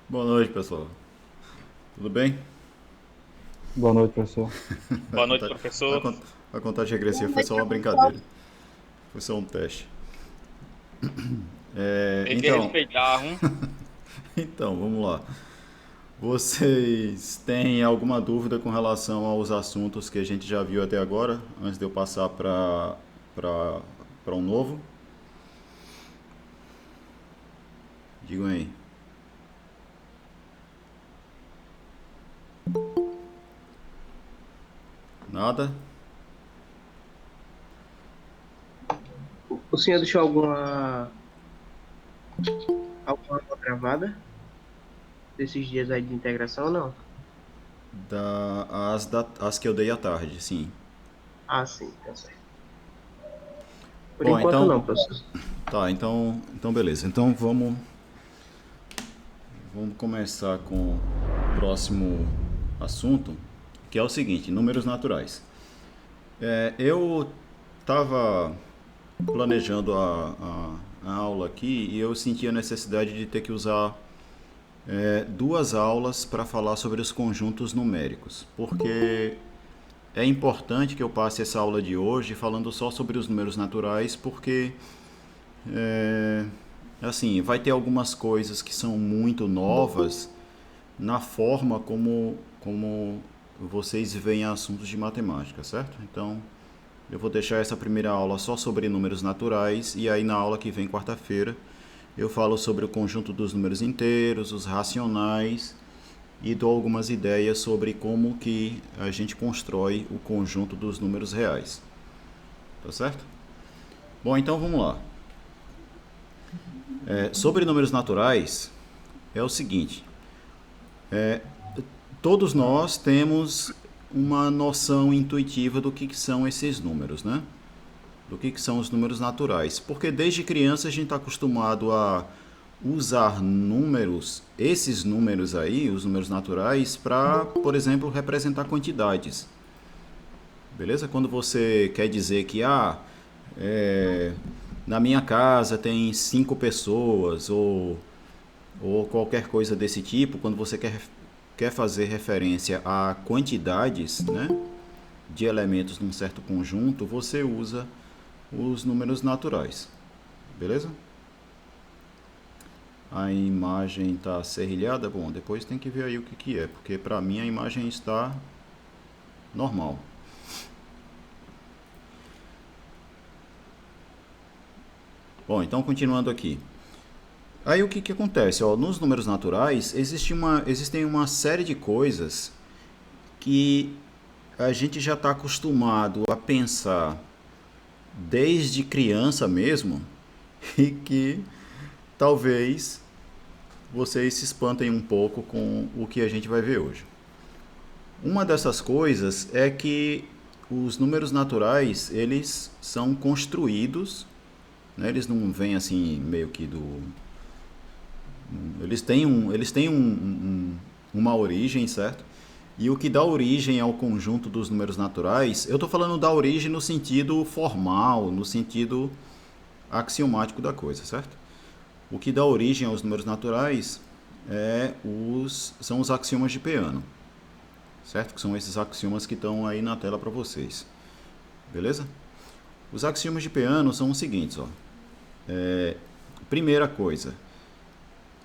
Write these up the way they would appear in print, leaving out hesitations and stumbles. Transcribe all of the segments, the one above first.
Boa noite, pessoal. Tudo bem? Boa noite, professor. A, Boa noite, conta- a professor. con- a contagem regressiva Boa foi noite, só uma professor. brincadeira. Foi só um teste. Tem que Então, respeitar, então, vamos lá. Vocês têm alguma dúvida com relação aos assuntos que a gente já viu até agora, antes de eu passar para um novo? Digam aí. Nada? O senhor deixou alguma aula gravada desses dias aí de integração ou não? As que eu dei à tarde, sim. Ah, sim, tá certo. Por Bom, enquanto então, não, professor. tá, então beleza. Então vamos começar com o próximo assunto, que é o seguinte, números naturais. Eu estava planejando a aula aqui e eu senti a necessidade de ter que usar duas aulas para falar sobre os conjuntos numéricos, porque é importante que eu passe essa aula de hoje falando só sobre os números naturais, porque é, assim, vai ter algumas coisas que são muito novas na forma como vocês veem assuntos de matemática, certo? Então, eu vou deixar essa primeira aula só sobre números naturais e aí na aula que vem quarta-feira eu falo sobre o conjunto dos números inteiros, os racionais e dou algumas ideias sobre como que a gente constrói o conjunto dos números reais. Tá certo? Bom, então vamos lá. Sobre números naturais, é o seguinte: todos nós temos uma noção intuitiva do que são esses números, né? Do que são os números naturais. Porque desde criança a gente está acostumado a usar números, esses números aí, os números naturais, para, por exemplo, representar quantidades. Beleza? Quando você quer dizer que, é, na minha casa tem 5 pessoas, ou qualquer coisa desse tipo, quando você quer fazer referência a quantidades, né, de elementos num certo conjunto, você usa os números naturais. Beleza? A imagem está serrilhada? Bom, depois tem que ver aí o que é, porque para mim a imagem está normal. Bom, então continuando aqui. Aí o que acontece? Ó, nos números naturais existem uma série de coisas que a gente já está acostumado a pensar desde criança mesmo e que talvez vocês se espantem um pouco com o que a gente vai ver hoje. Uma dessas coisas é que os números naturais, eles são construídos, né? Eles não vêm assim meio que do... Eles têm uma origem, certo? E o que dá origem ao conjunto dos números naturais, eu estou falando da origem no sentido formal, no sentido axiomático da coisa, certo? O que dá origem aos números naturais são os axiomas de Peano, certo? Que são esses axiomas que estão aí na tela para vocês, beleza? Os axiomas de Peano são os seguintes, ó. Primeira coisa,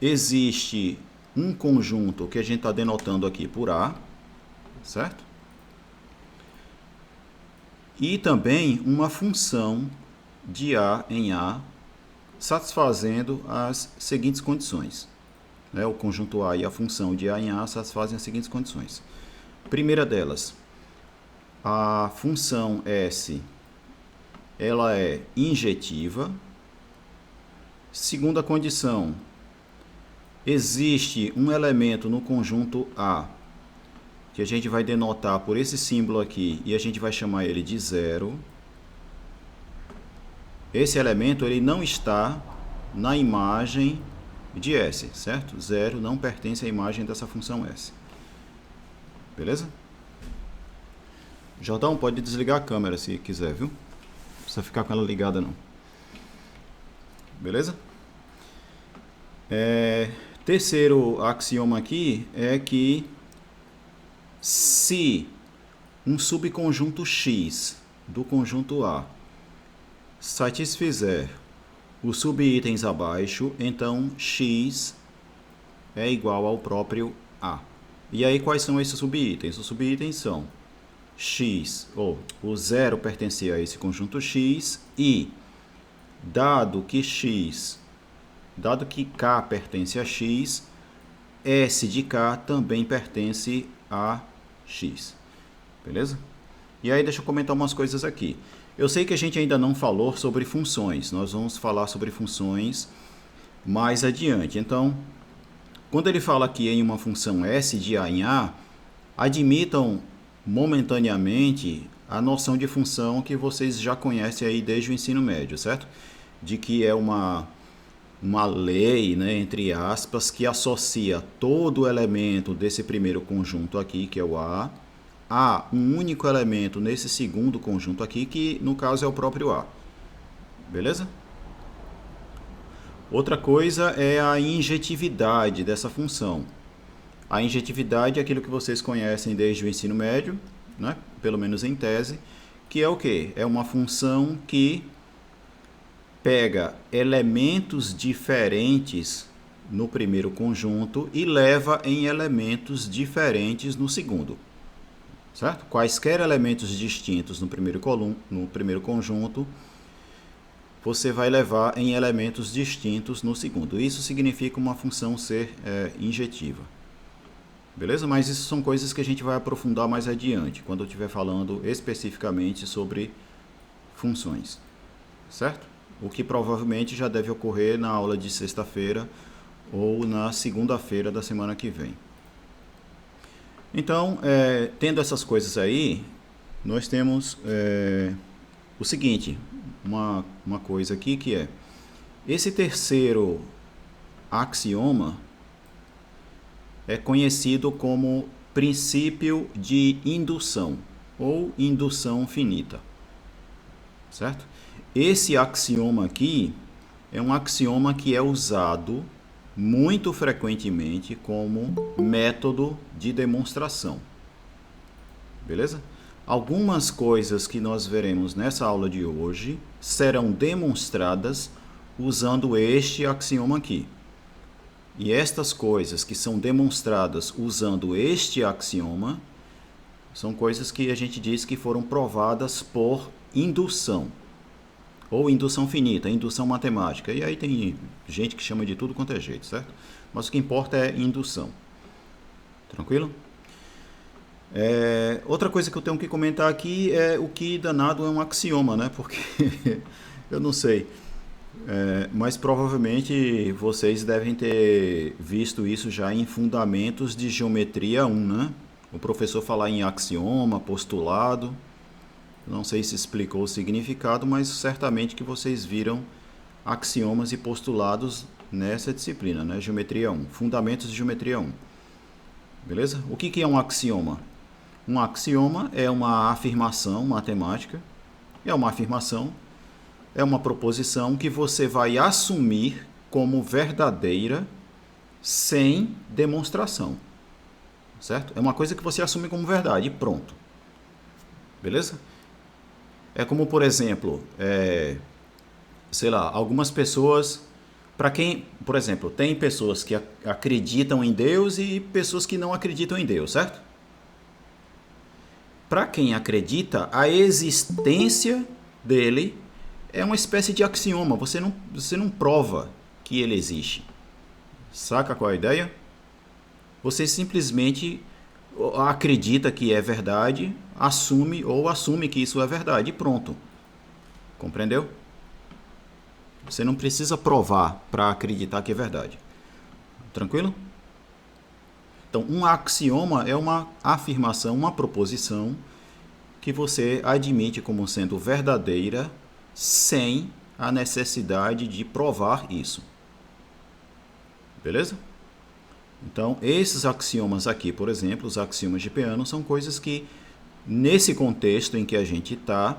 existe um conjunto que a gente está denotando aqui por A, certo? E também uma função de A em A satisfazendo as seguintes condições. O conjunto A e a função de A em A satisfazem as seguintes condições. Primeira delas, a função S ela é injetiva. Segunda condição, existe um elemento no conjunto A que a gente vai denotar por esse símbolo aqui e a gente vai chamar ele de zero. Esse elemento ele não está na imagem de S, certo? Zero não pertence à imagem dessa função S. Beleza? Jordão, pode desligar a câmera se quiser, viu? Não precisa ficar com ela ligada não. Beleza? Terceiro axioma aqui é que se um subconjunto X do conjunto A satisfizer os subitens abaixo, então X é igual ao próprio A. E aí quais são esses subitens? Os subitens são X, ou o zero pertence a esse conjunto X e dado que K pertence a X, S de K também pertence a X. Beleza? E aí deixa eu comentar umas coisas aqui. Eu sei que a gente ainda não falou sobre funções. Nós vamos falar sobre funções mais adiante. Então, quando ele fala aqui em uma função S de A em A, admitam momentaneamente a noção de função que vocês já conhecem aí desde o ensino médio, certo? De que é uma lei, né, entre aspas, que associa todo elemento desse primeiro conjunto aqui, que é o A um único elemento nesse segundo conjunto aqui, que no caso é o próprio A. Beleza? Outra coisa é a injetividade dessa função. A injetividade é aquilo que vocês conhecem desde o ensino médio, né, pelo menos em tese, que é o quê? É uma função que pega elementos diferentes no primeiro conjunto e leva em elementos diferentes no segundo. Certo? Quaisquer elementos distintos no primeiro conjunto, você vai levar em elementos distintos no segundo. Isso significa uma função ser injetiva. Beleza? Mas isso são coisas que a gente vai aprofundar mais adiante, quando eu estiver falando especificamente sobre funções. Certo? O que provavelmente já deve ocorrer na aula de sexta-feira ou na segunda-feira da semana que vem. Então, tendo essas coisas aí, nós temos o seguinte, uma coisa aqui que é, esse terceiro axioma é conhecido como princípio de indução ou indução finita, certo? Esse axioma aqui é um axioma que é usado muito frequentemente como método de demonstração. Beleza? Algumas coisas que nós veremos nessa aula de hoje serão demonstradas usando este axioma aqui. E estas coisas que são demonstradas usando este axioma são coisas que a gente diz que foram provadas por indução. Ou indução finita, indução matemática. E aí tem gente que chama de tudo quanto é jeito, certo? Mas o que importa é indução. Tranquilo? Outra coisa que eu tenho que comentar aqui é o que danado é um axioma, né? Porque eu não sei. Mas provavelmente vocês devem ter visto isso já em Fundamentos de Geometria 1, né? O professor falar em axioma, postulado. Não sei se explicou o significado, mas certamente que vocês viram axiomas e postulados nessa disciplina, né? Geometria 1, Fundamentos de Geometria 1. Beleza? O que é um axioma? Um axioma é uma afirmação matemática, é uma afirmação, é uma proposição que você vai assumir como verdadeira sem demonstração, certo? É uma coisa que você assume como verdade e pronto. Beleza? É como, por exemplo, sei lá, algumas pessoas, para quem, por exemplo, tem pessoas que acreditam em Deus e pessoas que não acreditam em Deus, certo? Para quem acredita, a existência dele é uma espécie de axioma. Você não prova que ele existe. Saca qual é a ideia? Você simplesmente acredita que é verdade, assume que isso é verdade e pronto. Compreendeu? Você não precisa provar para acreditar que é verdade. Tranquilo? Então, um axioma é uma afirmação, uma proposição que você admite como sendo verdadeira sem a necessidade de provar isso. Beleza? Então, esses axiomas aqui, por exemplo, os axiomas de Peano, são coisas que, nesse contexto em que a gente está,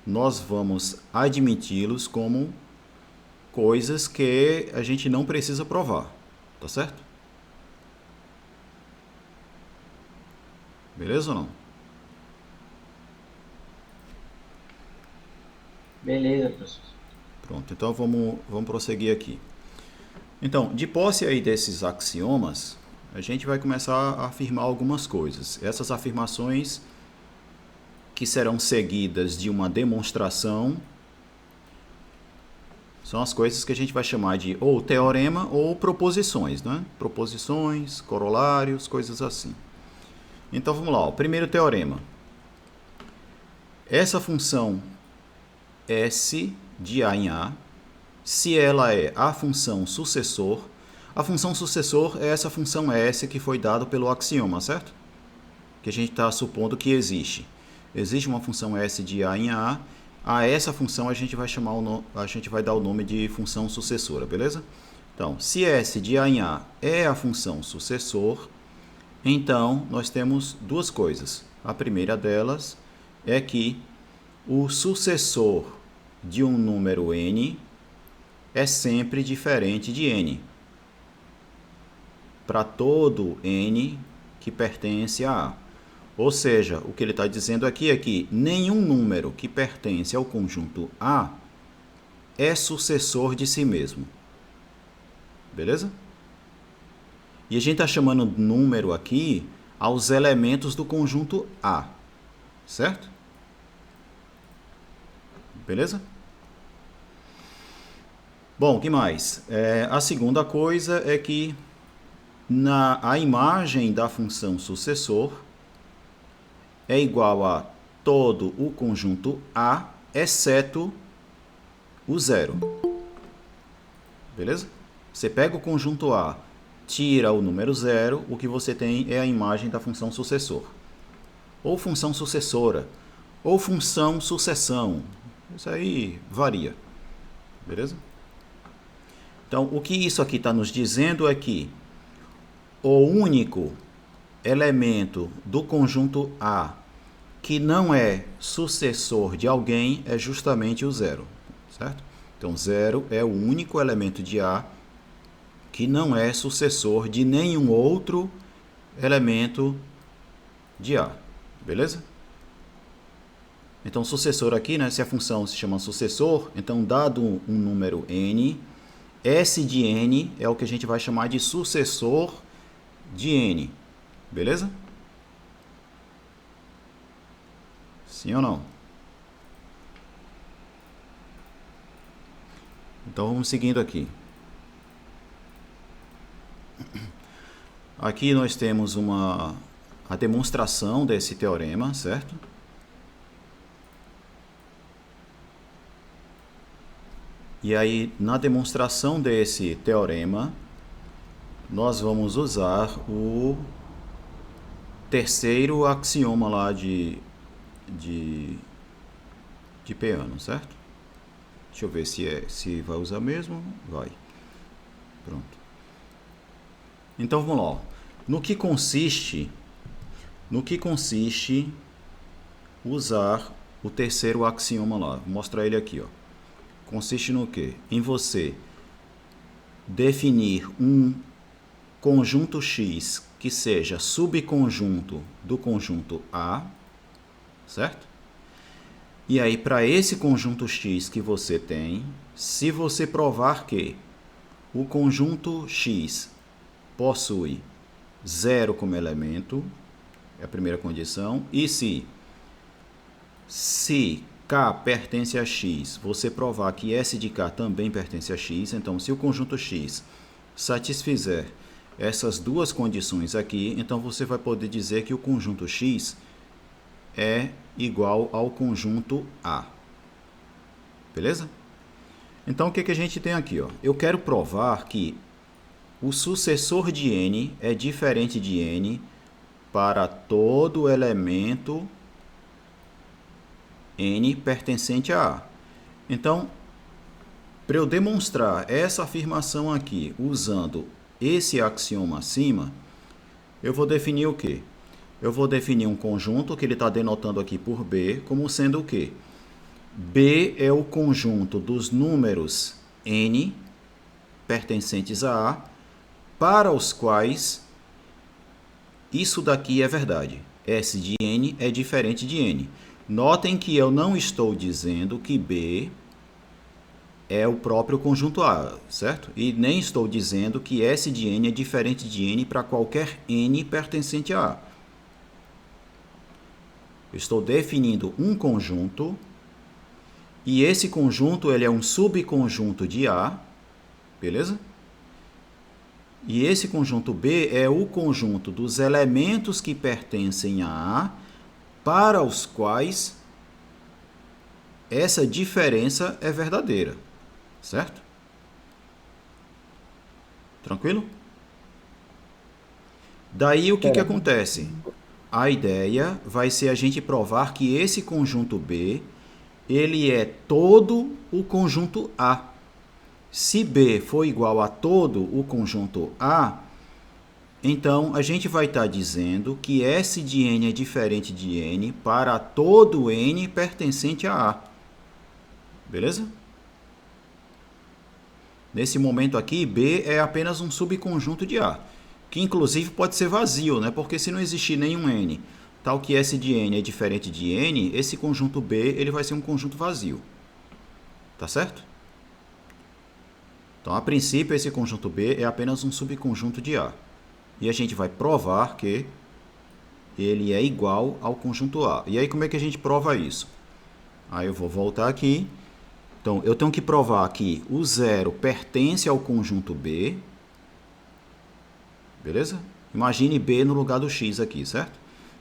nós vamos admiti-los como coisas que a gente não precisa provar. Tá certo? Beleza ou não? Beleza, professor. Pronto, então vamos prosseguir aqui. Então, de posse aí desses axiomas, a gente vai começar a afirmar algumas coisas. Essas afirmações que serão seguidas de uma demonstração são as coisas que a gente vai chamar de ou teorema ou proposições, né? Proposições, corolários, coisas assim. Então vamos lá, o primeiro teorema. Essa função S de A em A, se ela é a função sucessor é essa função S que foi dada pelo axioma, certo? Que a gente está supondo que existe. Existe uma função S de A em A essa função a gente vai dar o nome de função sucessora, beleza? Então, se S de A em A é a função sucessor, então nós temos duas coisas. A primeira delas é que o sucessor de um número n é sempre diferente de n. Para todo n que pertence a A. Ou seja, o que ele está dizendo aqui é que nenhum número que pertence ao conjunto A é sucessor de si mesmo. Beleza? E a gente está chamando número aqui aos elementos do conjunto A. Certo? Beleza? Bom, o que mais? A segunda coisa é que a imagem da função sucessor é igual a todo o conjunto A, exceto o zero. Beleza? Você pega o conjunto A, tira o número zero, o que você tem é a imagem da função sucessor. Ou função sucessora, ou função sucessão. Isso aí varia. Beleza? Então, o que isso aqui está nos dizendo é que o único elemento do conjunto A que não é sucessor de alguém é justamente o zero, certo? Então, zero é o único elemento de A que não é sucessor de nenhum outro elemento de A, beleza? Então, sucessor aqui, né, se a função se chama sucessor, então, dado um número n, S de n é o que a gente vai chamar de sucessor de n. Beleza? Sim ou não? Então vamos seguindo aqui. Aqui nós temos a demonstração desse teorema, certo? E aí, na demonstração desse teorema, nós vamos usar o terceiro axioma lá de Peano, certo? Deixa eu ver se vai usar mesmo. Vai. Pronto. Então vamos lá. No que consiste usar o terceiro axioma lá? Vou mostrar ele aqui, ó. Consiste no quê? Em você definir um conjunto X que seja subconjunto do conjunto A, certo? E aí, para esse conjunto X que você tem, se você provar que o conjunto X possui 0 como elemento, é a primeira condição, e se K pertence a X, você provar que S de K também pertence a X, então se o conjunto X satisfizer essas duas condições aqui, então você vai poder dizer que o conjunto X é igual ao conjunto A. Beleza? Então o que a gente tem aqui? Ó? Eu quero provar que o sucessor de N é diferente de N para todo elemento N pertencente a A. Então, para eu demonstrar essa afirmação aqui usando esse axioma acima, eu vou definir o quê? Eu vou definir um conjunto que ele está denotando aqui por B como sendo o quê? B é o conjunto dos números N pertencentes a A para os quais isso daqui é verdade. S de N é diferente de N. Notem que eu não estou dizendo que B é o próprio conjunto A, certo? E nem estou dizendo que S de N é diferente de N para qualquer N pertencente a A. Eu estou definindo um conjunto e esse conjunto ele é um subconjunto de A, beleza? E esse conjunto B é o conjunto dos elementos que pertencem a A para os quais essa diferença é verdadeira, certo? Tranquilo? Daí o que acontece? A ideia vai ser a gente provar que esse conjunto B ele é todo o conjunto A. Se B for igual a todo o conjunto A, então a gente vai estar dizendo que S de N é diferente de N para todo N pertencente a A. Beleza? Nesse momento aqui, B é apenas um subconjunto de A, que inclusive pode ser vazio, né? Porque se não existir nenhum N, tal que S de N é diferente de N, esse conjunto B ele vai ser um conjunto vazio. Tá certo? Então, a princípio, esse conjunto B é apenas um subconjunto de A. E a gente vai provar que ele é igual ao conjunto A. E aí, como é que a gente prova isso? Aí eu vou voltar aqui. Então, eu tenho que provar que o 0 pertence ao conjunto B. Beleza? Imagine B no lugar do X aqui, certo?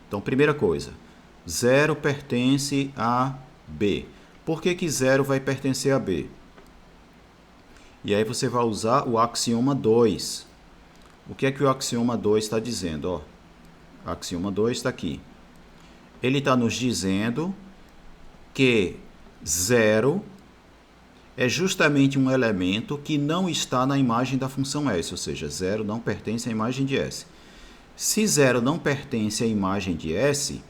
Então, primeira coisa, 0 pertence a B. Por que 0 vai pertencer a B? E aí você vai usar o axioma 2. O que é que o axioma 2 está dizendo? Ó, o axioma 2 está aqui. Ele está nos dizendo que 0 é justamente um elemento que não está na imagem da função S, ou seja, 0 não pertence à imagem de S. Se 0 não pertence à imagem de S,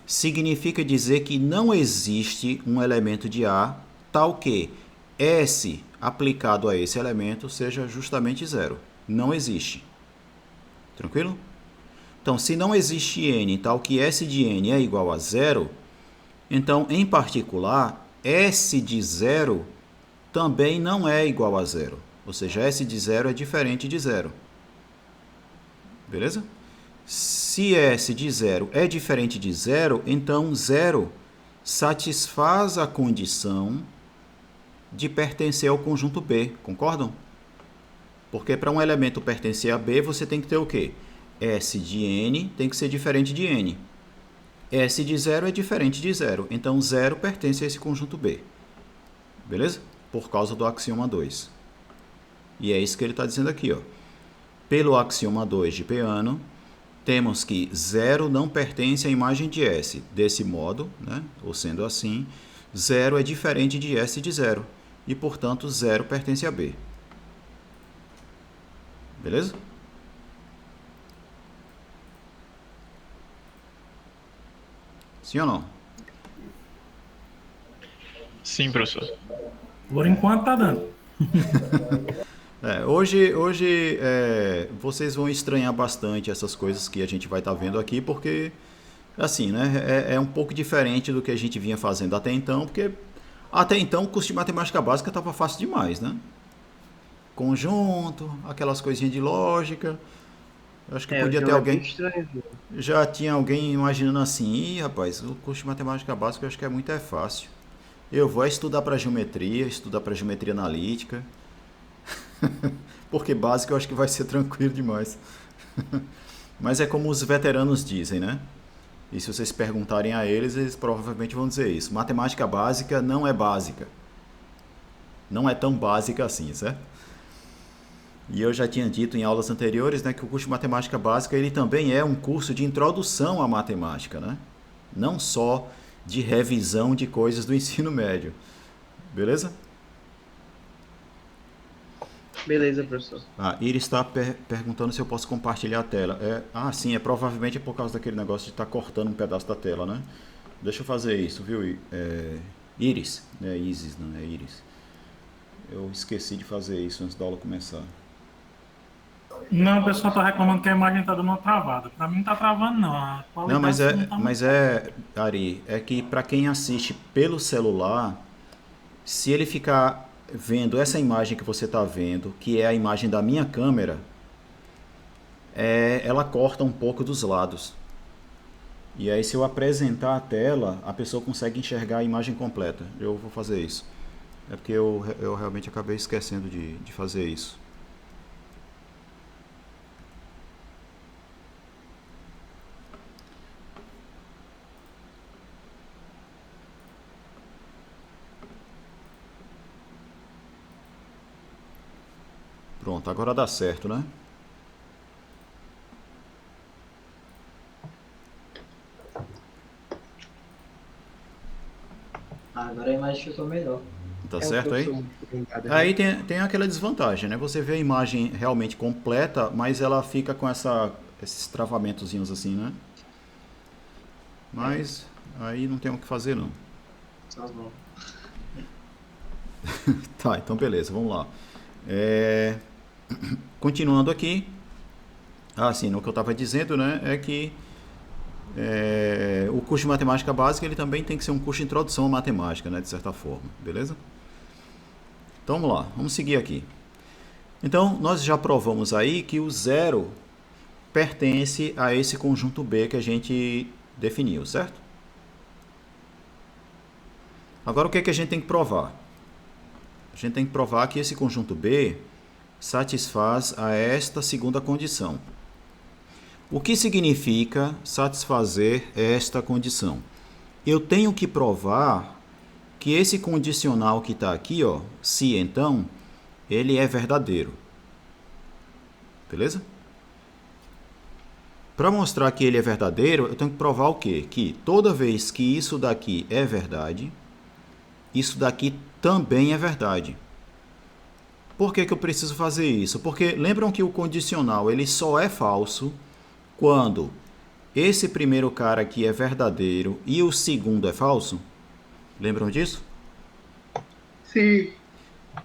significa dizer que não existe um elemento de A tal que S aplicado a esse elemento seja justamente 0. Não existe. Tranquilo? Então, se não existe N tal que S de N é igual a 0, então, em particular, S de 0 também não é igual a 0. Ou seja, S de 0 é diferente de 0. Beleza? Se S de 0 é diferente de 0, então 0 satisfaz a condição de pertencer ao conjunto B. Concordam? Porque para um elemento pertencer a B, você tem que ter o quê? S de N tem que ser diferente de N. S de 0 é diferente de 0. Então, 0 pertence a esse conjunto B. Beleza? por causa do axioma 2. E é isso que ele está dizendo aqui, ó. Pelo axioma 2 de Peano, temos que 0 não pertence à imagem de S. Desse modo, né? Ou sendo assim, 0 é diferente de S de 0. E, portanto, 0 pertence a B. Beleza? Sim ou não? Sim, professor. Por enquanto tá dando. Hoje vocês vão estranhar bastante essas coisas que a gente vai estar vendo aqui, porque, assim, né, é um pouco diferente do que a gente vinha fazendo até então, porque até então o curso de matemática básica estava fácil demais, né? Conjunto, aquelas coisinhas de lógica. Eu acho que podia ter alguém. Estranho, viu? Já tinha alguém imaginando assim: ih, rapaz, o curso de matemática básica eu acho que é muito fácil. Eu vou estudar para geometria, estudar para geometria analítica. Porque básico eu acho que vai ser tranquilo demais. Mas é como os veteranos dizem, né? E se vocês perguntarem a eles, eles provavelmente vão dizer isso. Matemática básica não é básica. Não é tão básica assim, certo? E eu já tinha dito em aulas anteriores, né, que o curso de matemática básica ele também é um curso de introdução à matemática, né? Não só de revisão de coisas do ensino médio. Beleza? Beleza, professor. Iris está perguntando se eu posso compartilhar a tela. Sim, provavelmente é por causa daquele negócio de estar cortando um pedaço da tela, né? Deixa eu fazer isso, viu? Iris, não é Isis, não é Iris. Eu esqueci de fazer isso antes da aula começar. Não, o pessoal tá reclamando que a imagem tá dando uma travada. Pra mim não tá travando, não. A Não, qualidade não tá muito... Ari, é que para quem assiste pelo celular, se ele ficar vendo essa imagem que você está vendo, que é a imagem da minha câmera, ela corta um pouco dos lados. E aí se eu apresentar a tela, a pessoa consegue enxergar a imagem completa. Eu vou fazer isso. É porque eu realmente acabei esquecendo de fazer isso. Pronto, agora dá certo, né? Agora a imagem ficou melhor. Tá certo aí? Aí tem aquela desvantagem, né? Você vê a imagem realmente completa, mas ela fica com esses travamentozinhos assim, né? Mas aí não tem o que fazer, não. Só bom. Tá, então beleza, vamos lá. Continuando aqui. Sim, no que eu estava dizendo, né? É que o curso de matemática básica ele também tem que ser um curso de introdução à matemática, né? De certa forma, beleza? Então vamos lá, vamos seguir aqui. Então nós já provamos aí que o 0 pertence a esse conjunto B que a gente definiu, certo? Agora o que é que a gente tem que provar? A gente tem que provar que esse conjunto B satisfaz a esta segunda condição. O que significa satisfazer esta condição? Eu tenho que provar que esse condicional que está aqui, ó, se então, ele é verdadeiro. Beleza? Para mostrar que ele é verdadeiro, eu tenho que provar o quê? Que toda vez que isso daqui é verdade, isso daqui também é verdade. Por que eu preciso fazer isso? Porque lembram que o condicional ele só é falso quando esse primeiro cara aqui é verdadeiro e o segundo é falso? Lembram disso? Sim.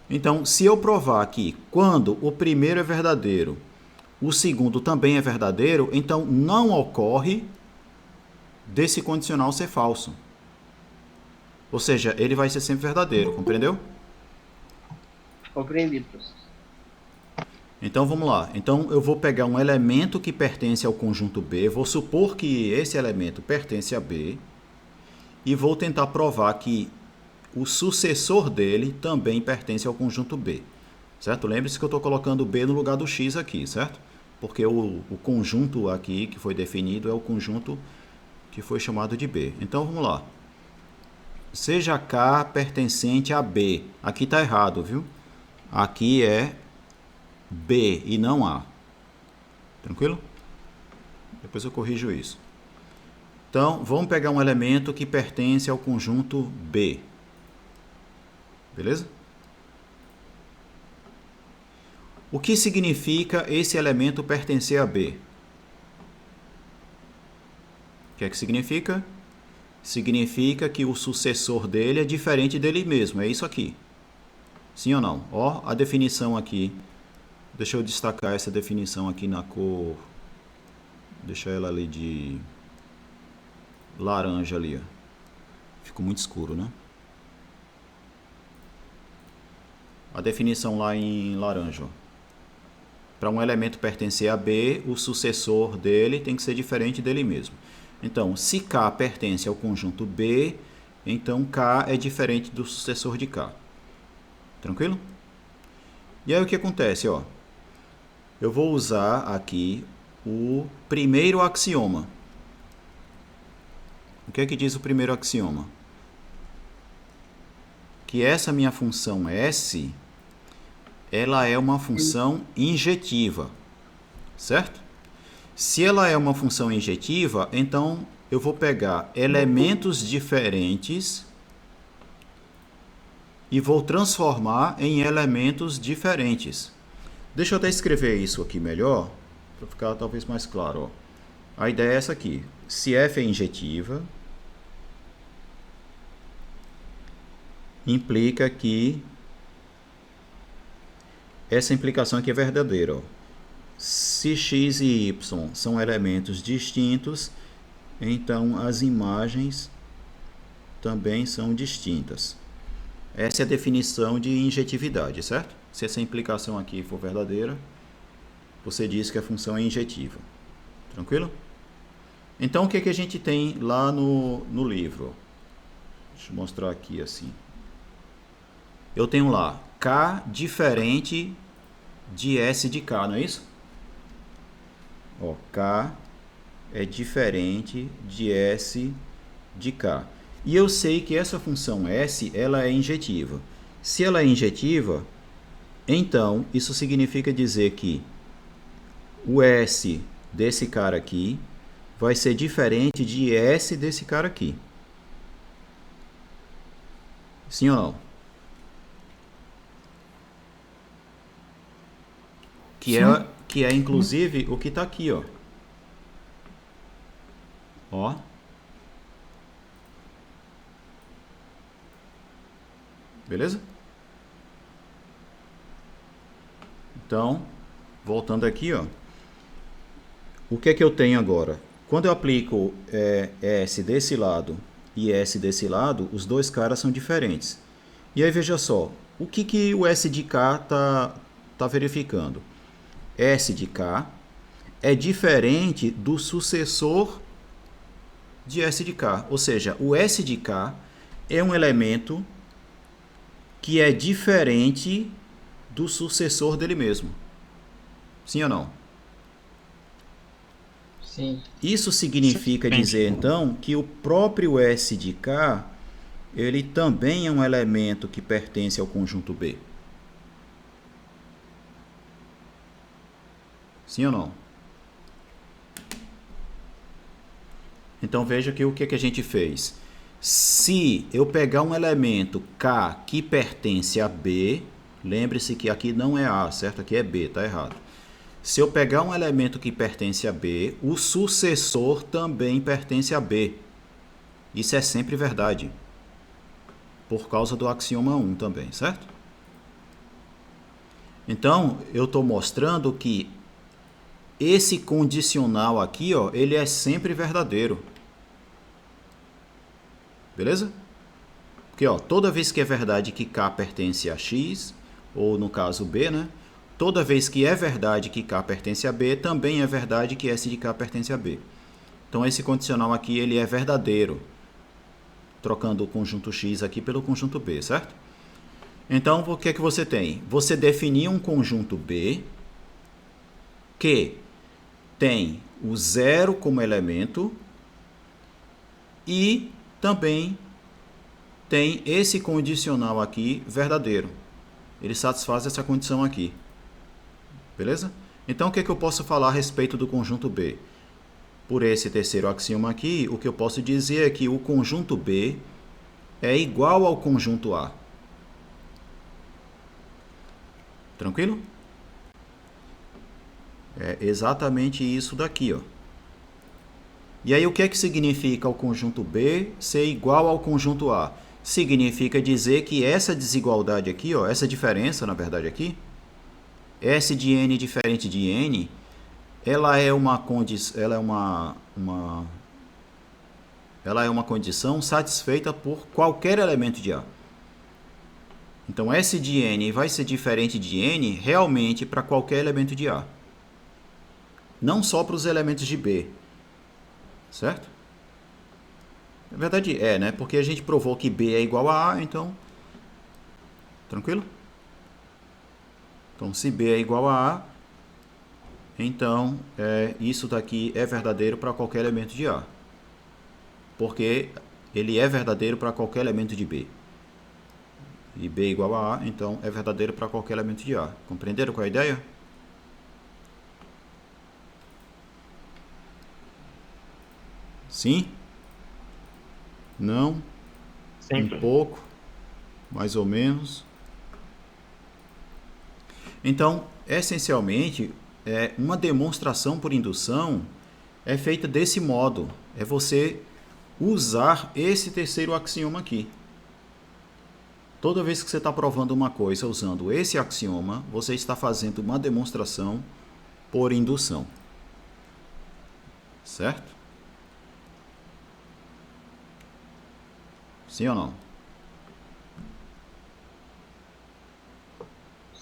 Então, se eu provar que quando o primeiro é verdadeiro, o segundo também é verdadeiro, então não ocorre desse condicional ser falso. Ou seja, ele vai ser sempre verdadeiro, compreendeu? Compreendi, professor. Então vamos lá. Então eu vou pegar um elemento que pertence ao conjunto B, vou supor que esse elemento pertence a B e vou tentar provar que o sucessor dele também pertence ao conjunto B. Certo? Lembre-se que eu estou colocando B no lugar do X aqui, certo? Porque o conjunto aqui que foi definido é o conjunto que foi chamado de B. Então vamos lá. seja K pertencente a B. Aqui está errado, viu? Aqui é B e não A. Tranquilo? Depois eu corrijo isso. Então, vamos pegar um elemento que pertence ao conjunto B. Beleza? O que significa esse elemento pertencer a B? O que é que significa? Significa que o sucessor dele é diferente dele mesmo. É isso aqui. Sim ou não? Ó, a definição aqui. Deixa eu destacar essa definição aqui na cor. Deixa ela ali de laranja ali, ó. Ficou muito escuro, né? A definição lá em laranja, ó. Para um elemento pertencer a B, o sucessor dele tem que ser diferente dele mesmo. Então, se K pertence ao conjunto B, então K é diferente do sucessor de K. Tranquilo? E aí o que acontece, ó? Eu vou usar aqui o primeiro axioma. O que é que diz o primeiro axioma? Que essa minha função S, ela é uma função injetiva, certo? Se ela é uma função injetiva, então eu vou pegar elementos diferentes e vou transformar em elementos diferentes. Deixa eu até escrever isso aqui melhor, para ficar talvez mais claro. Ó. A ideia é essa aqui. Se f é injetiva, implica que essa implicação aqui é verdadeira. Ó. Se x e y são elementos distintos, então as imagens também são distintas. Essa é a definição de injetividade, certo? Se essa implicação aqui for verdadeira, você diz que a função é injetiva. Tranquilo? Então, o que, que a gente tem lá no livro? Deixa eu mostrar aqui assim. Eu tenho lá K diferente de S de K, não é isso? Ó, K é diferente de S de K. E eu sei que essa função S, ela é injetiva. Se ela é injetiva, então isso significa dizer que o S desse cara aqui vai ser diferente de S desse cara aqui. Sim ou não? Que é inclusive o que está aqui, ó. Ó. Beleza? Então, voltando aqui, ó. O que é que eu tenho agora? Quando eu aplico S desse lado e S desse lado, os dois caras são diferentes. E aí, veja só. O que o S de K tá verificando? S de K é diferente do sucessor de S de K. Ou seja, o S de K é um elemento que é diferente do sucessor dele mesmo. Sim ou não? Sim. Isso significa dizer, então, que o próprio S de K, ele também é um elemento que pertence ao conjunto B. Sim ou não? Então, veja que o que a gente fez. Se eu pegar um elemento K que pertence a B, lembre-se que aqui não é A, certo? Aqui é B, tá errado. Se eu pegar um elemento que pertence a B, o sucessor também pertence a B. Isso é sempre verdade. Por causa do axioma 1 também, certo? Então, eu estou mostrando que esse condicional aqui, ó, ele é sempre verdadeiro. Beleza? Porque, ó, toda vez que é verdade que K pertence a X, ou no caso B, né? Toda vez que é verdade que K pertence a B, também é verdade que S de K pertence a B. Então, esse condicional aqui, ele é verdadeiro. Trocando o conjunto X aqui pelo conjunto B, certo? Então, o que é que você tem? Você definiu um conjunto B que tem o 0 como elemento e também tem esse condicional aqui verdadeiro. Ele satisfaz essa condição aqui. Beleza? Então, o que eu posso falar a respeito do conjunto B? Por esse terceiro axioma aqui, o que eu posso dizer é que o conjunto B é igual ao conjunto A. Tranquilo? É exatamente isso daqui, ó. E aí, o que é que significa o conjunto B ser igual ao conjunto A? Significa dizer que essa desigualdade aqui, ó, essa diferença, na verdade, aqui, S de N diferente de N, ela é uma condição satisfeita por qualquer elemento de A. Então, S de N vai ser diferente de N realmente para qualquer elemento de A. Não só para os elementos de B. Certo? Na verdade né? Porque a gente provou que B é igual a A, então... Tranquilo? Então, se B é igual a A, então isso daqui é verdadeiro para qualquer elemento de A. Porque ele é verdadeiro para qualquer elemento de B. E B é igual a A, então é verdadeiro para qualquer elemento de A. Compreenderam qual é a ideia? Sim? Não? Um pouco? Mais ou menos? Então, essencialmente, uma demonstração por indução é feita desse modo. É você usar esse terceiro axioma aqui. Toda vez que você está provando uma coisa usando esse axioma, você está fazendo uma demonstração por indução. Certo? Sim ou não?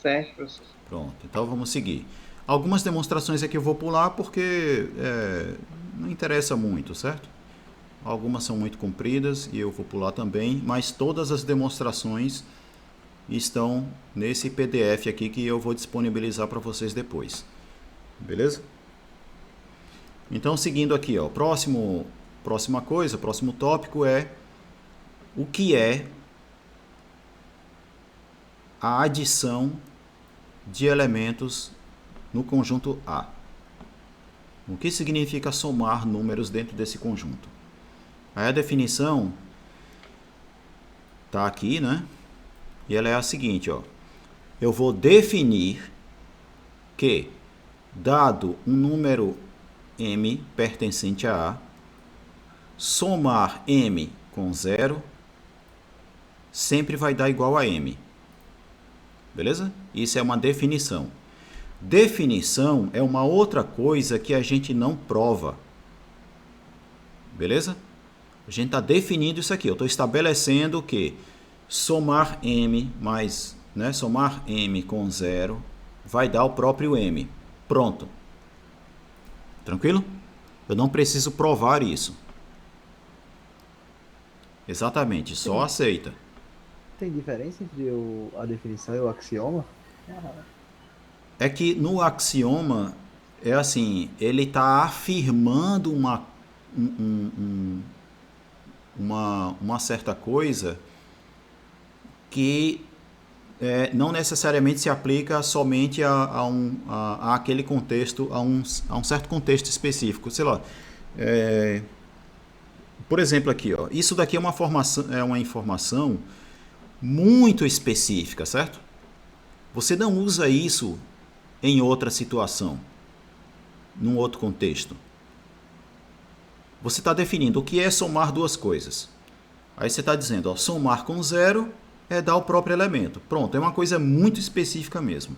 Certo, professor. Pronto, então vamos seguir. Algumas demonstrações aqui eu vou pular porque não interessa muito, certo? Algumas são muito compridas e eu vou pular também, mas todas as demonstrações estão nesse PDF aqui que eu vou disponibilizar para vocês depois. Beleza? Então, seguindo aqui, ó, próximo tópico é o que é a adição de elementos no conjunto A. O que significa somar números dentro desse conjunto? Aí a definição está aqui, né? E ela é a seguinte, ó. Eu vou definir que, dado um número M pertencente a A, somar M com 0 sempre vai dar igual a M. Beleza? Isso é uma definição. Definição é uma outra coisa que a gente não prova. Beleza? A gente está definindo isso aqui. Eu estou estabelecendo que somar M mais, somar M com 0 vai dar o próprio M. Pronto. Tranquilo? Eu não preciso provar isso. Exatamente, só aceita. Tem diferença entre a definição e o axioma? É que no axioma, é assim, ele está afirmando uma certa coisa que não necessariamente se aplica somente a aquele contexto, a um certo contexto específico. Sei lá, por exemplo aqui, ó, isso daqui é uma informação muito específica, certo? Você não usa isso em outra situação, num outro contexto. Você está definindo o que é somar duas coisas. Aí você está dizendo, ó, somar com 0 é dar o próprio elemento. Pronto, é uma coisa muito específica mesmo.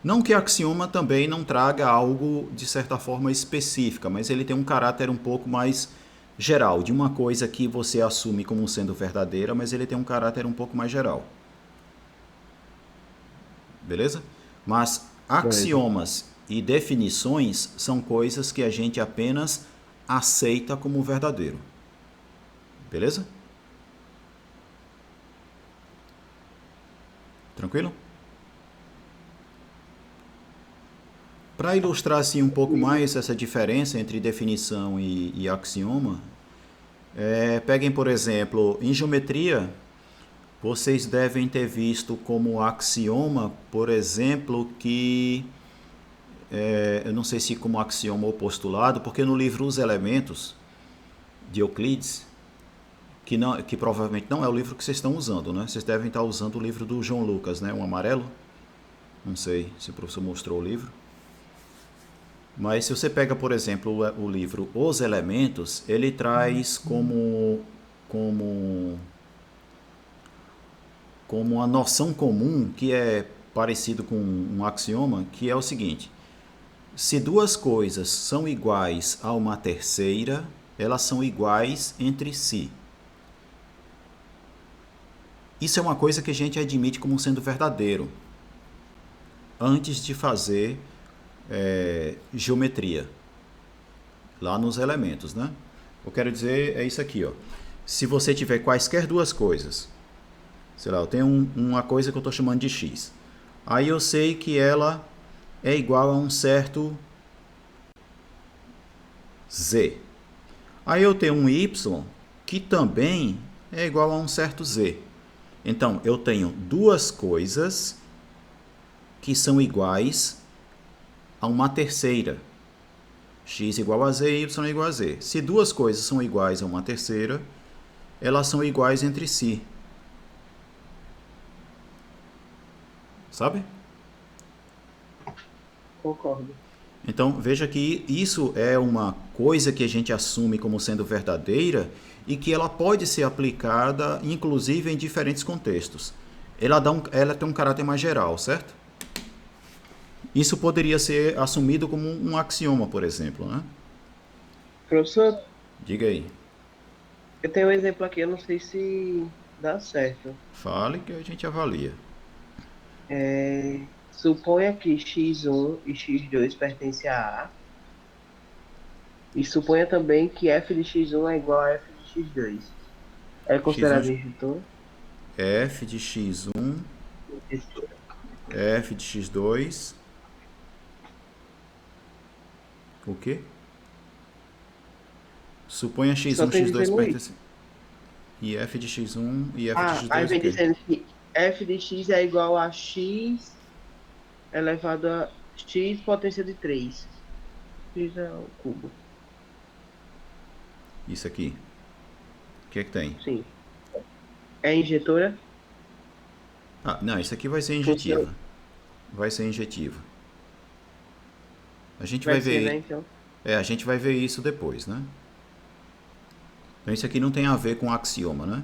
Não que axioma também não traga algo de certa forma específica, mas ele tem um caráter um pouco mais geral, de uma coisa que você assume como sendo verdadeira, mas ele tem um caráter um pouco mais geral. Beleza? Mas axiomas e definições são coisas que a gente apenas aceita como verdadeiro. Beleza? Tranquilo? Para ilustrar assim um pouco mais essa diferença entre definição e axioma, Peguem, por exemplo, em geometria, vocês devem ter visto como axioma, por exemplo, que eu não sei se como axioma ou postulado, porque no livro Os Elementos de Euclides, que provavelmente não é o livro que vocês estão usando, né? Vocês devem estar usando o livro do João Lucas, né? Um amarelo. Não sei se o professor mostrou o livro. Mas se você pega, por exemplo, o livro Os Elementos, ele traz como uma noção comum que é parecido com um axioma, que é o seguinte: se duas coisas são iguais a uma terceira, elas são iguais entre si. Isso é uma coisa que a gente admite como sendo verdadeiro antes de fazer geometria lá nos elementos, né? Eu quero dizer é isso aqui, ó. Se você tiver quaisquer duas coisas, sei lá, eu tenho uma coisa que eu estou chamando de x, aí eu sei que ela é igual a um certo z. Aí eu tenho um y que também é igual a um certo z. Então eu tenho duas coisas que são iguais a uma terceira. X igual a z, y igual a z. Se duas coisas são iguais a uma terceira, elas são iguais entre si. Sabe? Concordo. Então, veja que isso é uma coisa que a gente assume como sendo verdadeira e que ela pode ser aplicada, inclusive, em diferentes contextos. Ela tem um caráter mais geral, certo? Isso poderia ser assumido como um axioma, por exemplo, né? Professor, Diga aí. eu tenho um exemplo aqui, eu não sei se dá certo. Fale que a gente avalia. Suponha que x1 e x2 pertencem a A. E suponha também que f de x1 é igual a f de x2. É considerado injetor? F de x1, f de x2... O quê? Suponha x1, x2 pertencem... E f de x1 e f de x2 aí vem o quê? dizendo que f de x é igual a x elevado a x potência de 3. X é o cubo. Isso aqui. O que é que tem? Sim. É injetora? Ah, não, isso aqui vai ser injetiva. Vai ser injetiva. A gente vai Vai ser, ver... né, então? a gente vai ver isso depois, né? Então isso aqui não tem a ver com axioma, né?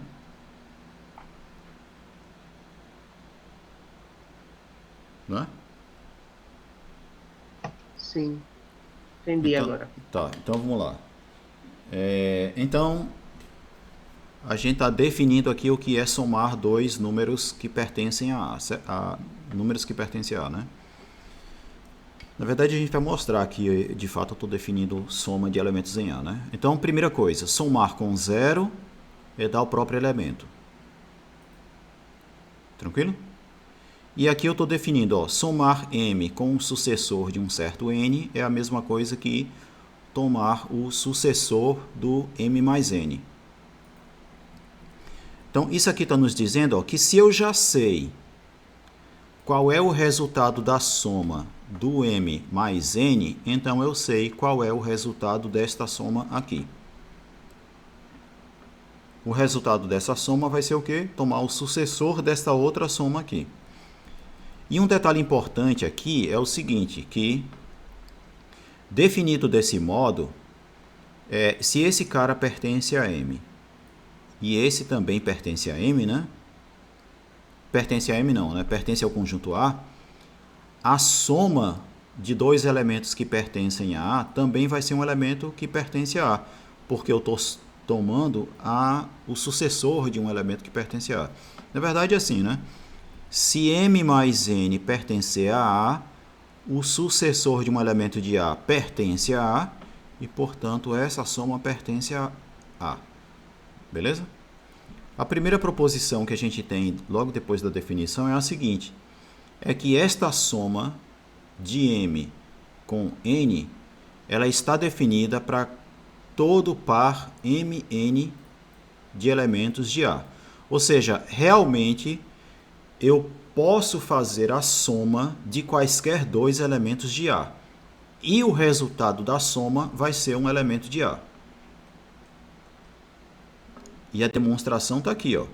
Não é? Sim. Entendi Então, agora. tá, então vamos lá. Então, a gente está definindo aqui o que é somar dois números que pertencem a A, números que pertencem a A, né? Na verdade, a gente vai mostrar que, de fato, eu estou definindo soma de elementos em A, né? Então, primeira coisa, somar com zero é dar o próprio elemento. Tranquilo? E aqui eu estou definindo, ó, somar m com o sucessor de um certo n é a mesma coisa que tomar o sucessor do m mais n. Então, isso aqui está nos dizendo, ó, que se eu já sei qual é o resultado da soma do m mais n, então eu sei qual é o resultado desta soma aqui. O resultado dessa soma vai ser o quê? Tomar o sucessor desta outra soma aqui. E um detalhe importante aqui é o seguinte, que definido desse modo, se esse cara pertence a M e esse também pertence a M, né? Pertence a M não, né? Pertence ao conjunto a soma de dois elementos que pertencem a A também vai ser um elemento que pertence a A, porque eu estou tomando o sucessor de um elemento que pertence a A. Na verdade é assim, né? Se M mais N pertencer a A, o sucessor de um elemento de A pertence a A, e, portanto, essa soma pertence a A. Beleza? A primeira proposição que a gente tem logo depois da definição é a seguinte, é que esta soma de M com N, ela está definida para todo par MN de elementos de A. Ou seja, realmente eu posso fazer a soma de quaisquer dois elementos de A. E o resultado da soma vai ser um elemento de A. E a demonstração está aqui, ó.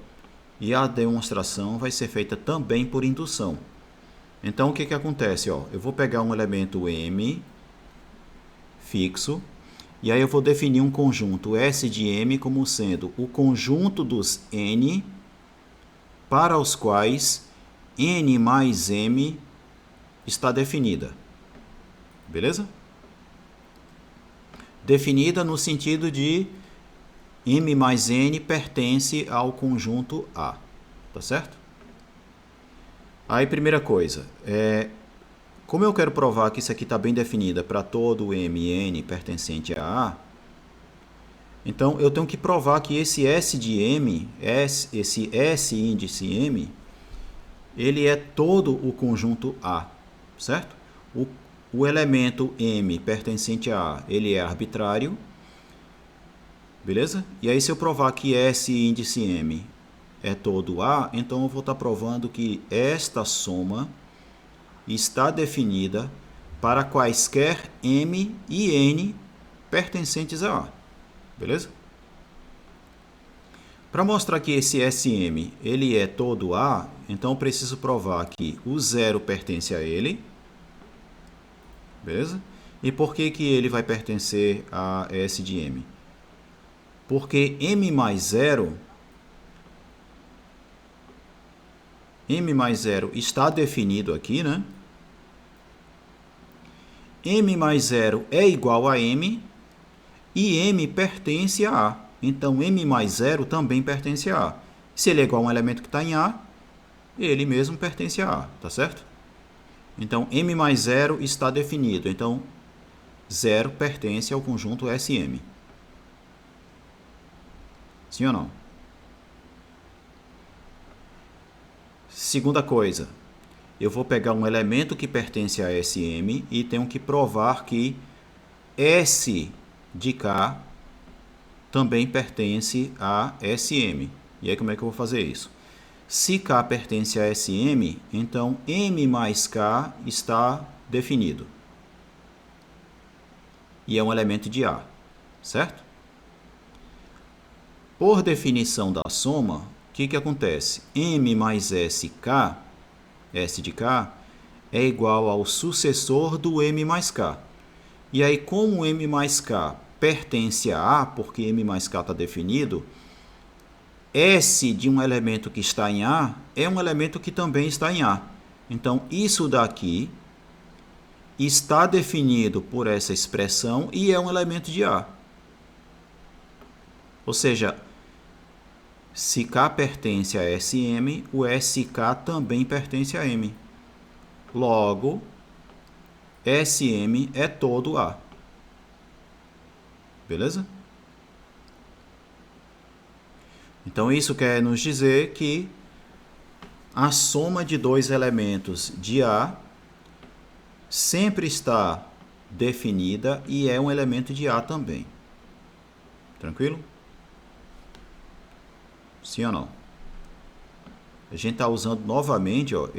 E a demonstração vai ser feita também por indução. Então, o que acontece? Ó? Eu vou pegar um elemento M fixo, e aí eu vou definir um conjunto S de M como sendo o conjunto dos N para os quais N mais M está definida. Beleza? Definida no sentido de M mais N pertence ao conjunto A. Tá certo? Aí, primeira coisa, como eu quero provar que isso aqui está bem definida para todo M e N pertencente a A, então eu tenho que provar que esse S de M, esse S índice M, ele é todo o conjunto A, certo? O elemento M pertencente a A, ele é arbitrário, beleza? E aí se eu provar que S índice M é todo A, então eu vou estar provando que esta soma está definida para quaisquer M e N pertencentes a A. Beleza? Para mostrar que esse SM ele é todo A, então eu preciso provar que o zero pertence a ele. Beleza? E por que ele vai pertencer a S de M? Porque M mais 0 está definido aqui, né? M mais 0 é igual a M e M pertence a A. Então, M mais 0 também pertence a A. Se ele é igual a um elemento que está em A, ele mesmo pertence a A, tá certo? Então, M mais 0 está definido. Então, 0 pertence ao conjunto SM. Sim ou não? Segunda coisa, eu vou pegar um elemento que pertence a SM e tenho que provar que S de K também pertence a SM. E aí como é que eu vou fazer isso? Se K pertence a SM, então M mais K está definido. E é um elemento de A, certo? Por definição da soma, o que acontece? M mais SK, S de K, é igual ao sucessor do M mais K. E aí, como M mais K pertence a A, porque M mais K está definido, S de um elemento que está em A é um elemento que também está em A. Então, isso daqui está definido por essa expressão e é um elemento de A. Ou seja, se K pertence a SM, o SK também pertence a M. Logo, SM é todo A. Beleza? Então, isso quer nos dizer que a soma de dois elementos de A sempre está definida e é um elemento de A também. Tranquilo? Sim ou não? A gente está usando novamente ó,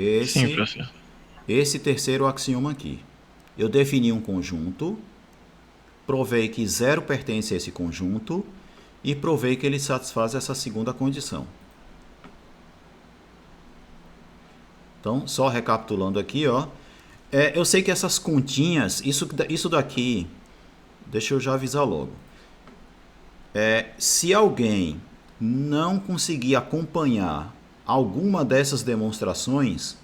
esse terceiro axioma aqui. Eu defini um conjunto, provei que 0 pertence a esse conjunto e provei que ele satisfaz essa segunda condição. Então, só recapitulando aqui, ó, eu sei que essas continhas, isso daqui, deixa eu já avisar logo. Se alguém não conseguir acompanhar alguma dessas demonstrações,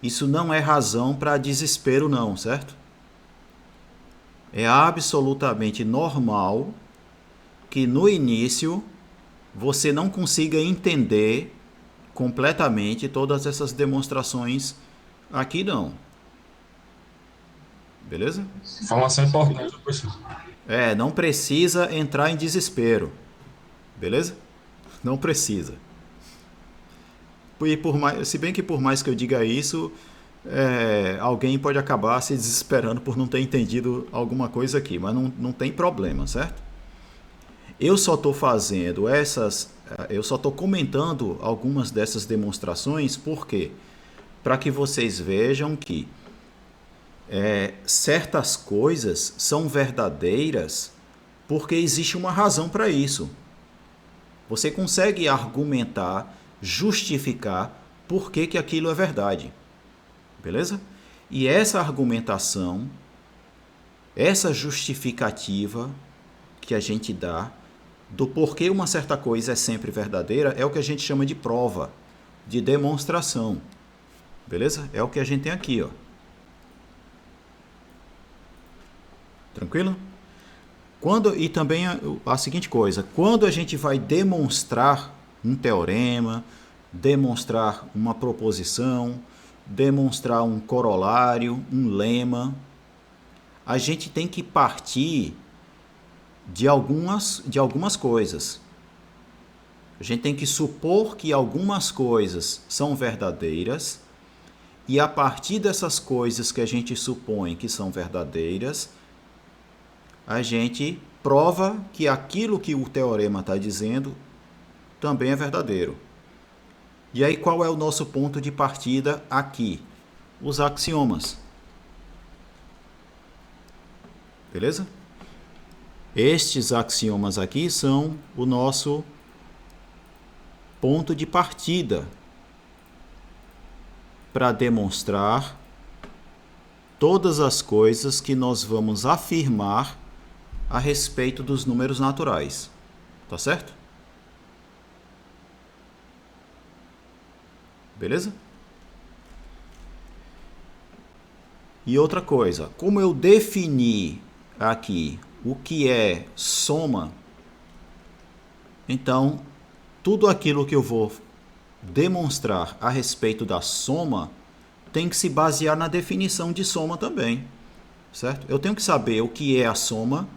isso não é razão para desespero não, certo? É absolutamente normal que no início você não consiga entender completamente todas essas demonstrações aqui não. Beleza? Informação importante, professor. Não precisa entrar em desespero. Beleza? Não precisa. E se bem que por mais que eu diga isso, alguém pode acabar se desesperando por não ter entendido alguma coisa aqui, mas não tem problema, certo? Eu só estou fazendo eu só estou comentando algumas dessas demonstrações, por quê? Para que vocês vejam que certas coisas são verdadeiras porque existe uma razão para isso. Você consegue argumentar, justificar por que aquilo é verdade. Beleza? E essa argumentação, essa justificativa que a gente dá do porquê uma certa coisa é sempre verdadeira é o que a gente chama de prova, de demonstração. Beleza? É o que a gente tem aqui, ó. Tranquilo? E também a seguinte coisa, quando a gente vai demonstrar um teorema, demonstrar uma proposição, demonstrar um corolário, um lema, a gente tem que partir de algumas coisas. A gente tem que supor que algumas coisas são verdadeiras e a partir dessas coisas que a gente supõe que são verdadeiras, a gente prova que aquilo que o teorema está dizendo também é verdadeiro. E aí qual é o nosso ponto de partida aqui? Os axiomas. Beleza? Estes axiomas aqui são o nosso ponto de partida para demonstrar todas as coisas que nós vamos afirmar a respeito dos números naturais. Tá certo? Beleza? E outra coisa, como eu defini aqui o que é soma, então tudo aquilo que eu vou demonstrar a respeito da soma tem que se basear na definição de soma também, certo? Eu tenho que saber o que é a soma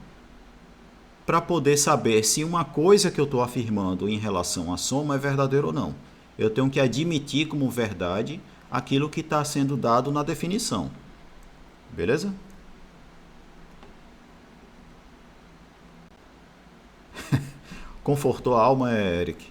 para poder saber se uma coisa que eu estou afirmando em relação à soma é verdadeira ou não. Eu tenho que admitir como verdade aquilo que está sendo dado na definição. Beleza? Confortou a alma, Eric?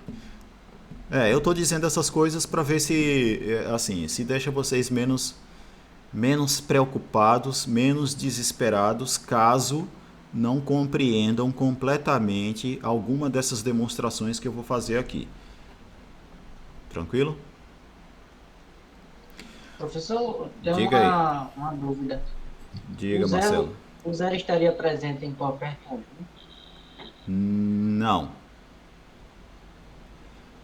Eu estou dizendo essas coisas para ver se deixa vocês menos preocupados, menos desesperados, caso não compreendam completamente alguma dessas demonstrações que eu vou fazer aqui. Tranquilo? Professor, tem Diga uma dúvida. Diga, Marcelo. O zero estaria presente em qualquer conjunto? Não.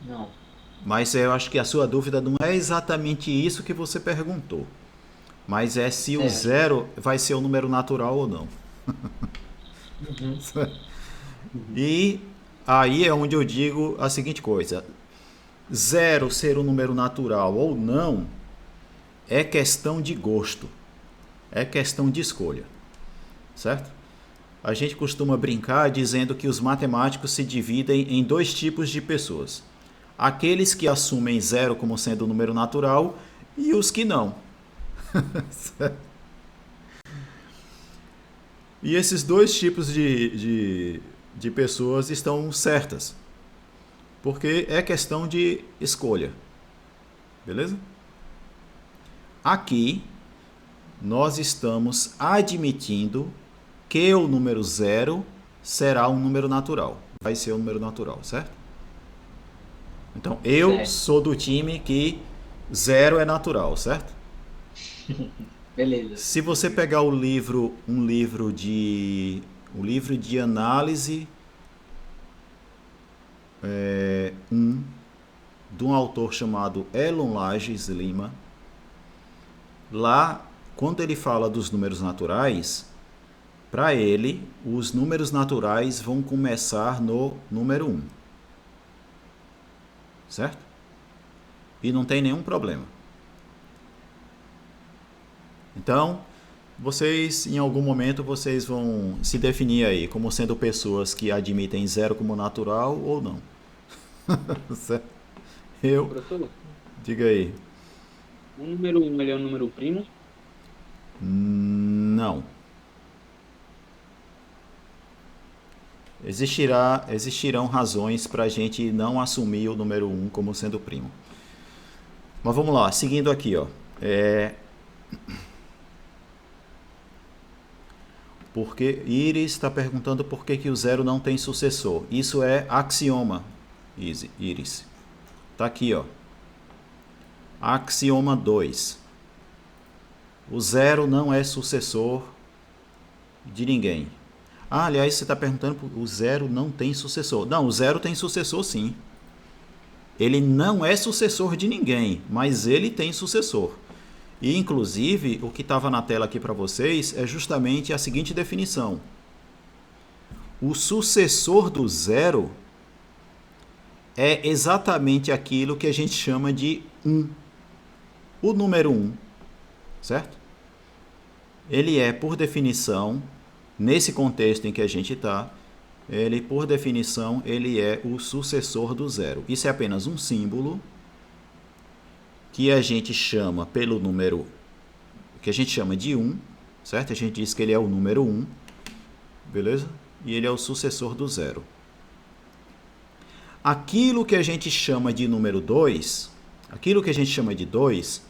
Não. Mas eu acho que a sua dúvida não é exatamente isso que você perguntou. Mas é se o zero vai ser um número natural ou não. Uhum. E aí é onde eu digo a seguinte coisa. Zero ser um número natural ou não é questão de gosto. É questão de escolha. Certo? A gente costuma brincar dizendo que os matemáticos se dividem em dois tipos de pessoas. Aqueles que assumem zero como sendo um número natural e os que não. E esses dois tipos de pessoas estão certas. Porque é questão de escolha. Beleza? Aqui, nós estamos admitindo que o número zero será um número natural. Vai ser um número natural, certo? Então, eu sou do time que zero é natural, certo? Beleza. Se você pegar um livro de análise de um autor chamado Elon Lages Lima, lá, quando ele fala dos números naturais, para ele, os números naturais vão começar no número 1. Certo? E não tem nenhum problema. Então, vocês, em algum momento, vocês vão se definir aí como sendo pessoas que admitem zero como natural ou não. Certo? Professor, Diga aí. o número 1 ele é um número primo? Não. existirão razões para a gente não assumir o número 1 como sendo primo. Mas vamos lá, seguindo aqui, ó. Porque Iris está perguntando por que o 0 não tem sucessor. Isso é axioma, Iris. Tá aqui, ó. Axioma 2. O 0 não é sucessor de ninguém. Ah, aliás, você está perguntando por o 0 não tem sucessor. Não, o 0 tem sucessor sim. Ele não é sucessor de ninguém, mas ele tem sucessor. E, inclusive, o que estava na tela aqui para vocês é justamente a seguinte definição. O sucessor do 0 é exatamente aquilo que a gente chama de 1. O número 1, certo? Ele é, por definição, nesse contexto em que a gente está, ele, por definição, ele é o sucessor do 0. Isso é apenas um símbolo que a gente chama pelo número, que a gente chama de 1, certo? A gente diz que ele é o número 1, beleza? E ele é o sucessor do 0. Aquilo que a gente chama de número 2, aquilo que a gente chama de 2,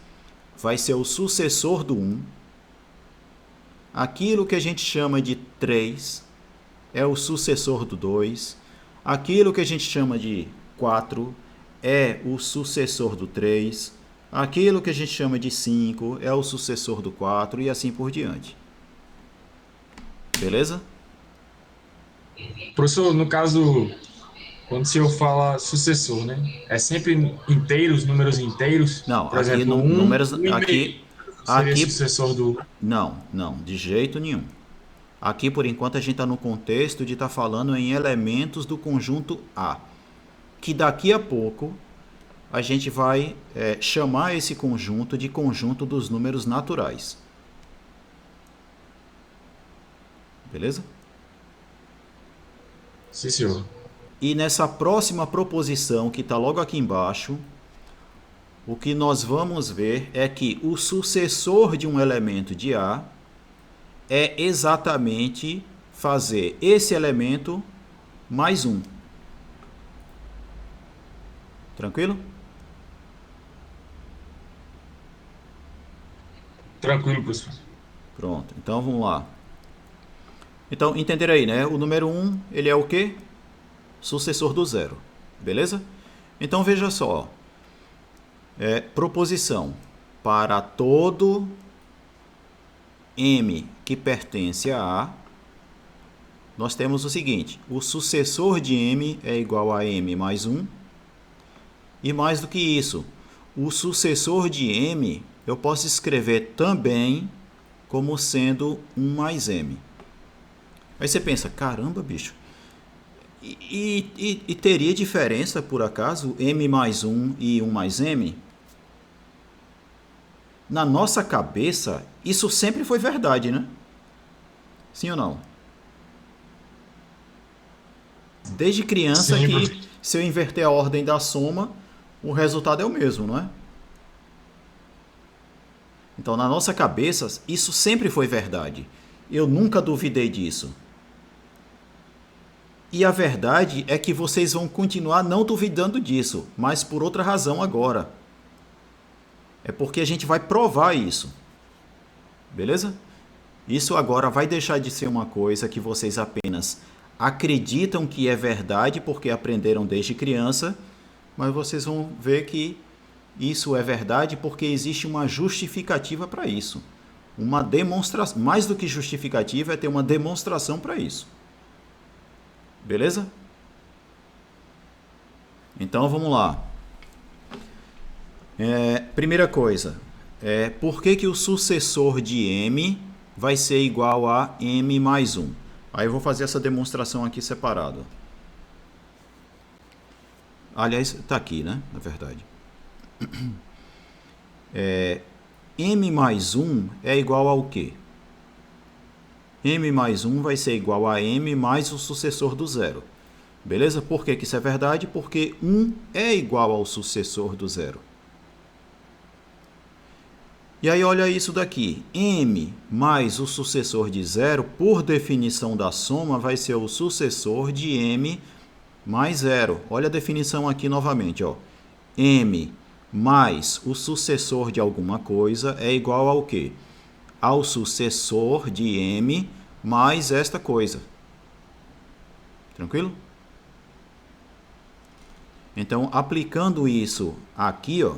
vai ser o sucessor do 1. Aquilo que a gente chama de 3 é o sucessor do 2. Aquilo que a gente chama de 4 é o sucessor do 3. Aquilo que a gente chama de 5 é o sucessor do 4 e assim por diante. Beleza? Professor, no caso, quando o senhor fala sucessor, né? É sempre inteiros, números inteiros? Não, por aqui exemplo, números um e aqui meio seria aqui sucessor do... não, de jeito nenhum. Aqui por enquanto a gente está no contexto de estar falando em elementos do conjunto A, que daqui a pouco a gente vai chamar esse conjunto de conjunto dos números naturais. Beleza? Sim, senhor. E nessa próxima proposição, que está logo aqui embaixo, o que nós vamos ver é que o sucessor de um elemento de A é exatamente fazer esse elemento mais 1. Tranquilo? Tranquilo, professor. Pronto, então vamos lá. Então, entenderam aí, né? O número 1, ele é o quê? Sucessor do 0. Beleza? Então, veja só. Proposição. Para todo M que pertence a A, nós temos o seguinte. O sucessor de M é igual a M mais 1. E mais do que isso, o sucessor de M eu posso escrever também como sendo 1 mais M. Aí você pensa, caramba, bicho, e teria diferença, por acaso, M mais 1 e 1 mais M? Na nossa cabeça, isso sempre foi verdade, né? Sim ou não? Desde criança Sim, que, se eu inverter a ordem da soma, o resultado é o mesmo, não é? Então, na nossa cabeça, isso sempre foi verdade. Eu nunca duvidei disso. E a verdade é que vocês vão continuar não duvidando disso, mas por outra razão agora. É porque a gente vai provar isso. Beleza? Isso agora vai deixar de ser uma coisa que vocês apenas acreditam que é verdade porque aprenderam desde criança, mas vocês vão ver que isso é verdade porque existe uma justificativa para isso. Uma demonstração, mais do que justificativa, é ter uma demonstração para isso. Beleza? Então vamos lá. Primeira coisa, por que o sucessor de M vai ser igual a M mais 1? Aí eu vou fazer essa demonstração aqui separado. Aliás, está aqui, né? Na verdade. M mais 1 é igual ao quê? M mais 1 vai ser igual a M mais o sucessor do 0. Beleza? Por que isso é verdade? Porque 1 é igual ao sucessor do 0. E aí olha isso daqui, m mais o sucessor de 0, por definição da soma, vai ser o sucessor de m mais 0. Olha a definição aqui novamente, ó. M mais o sucessor de alguma coisa é igual ao quê? Ao sucessor de m mais esta coisa. Tranquilo? Então, aplicando isso aqui, ó,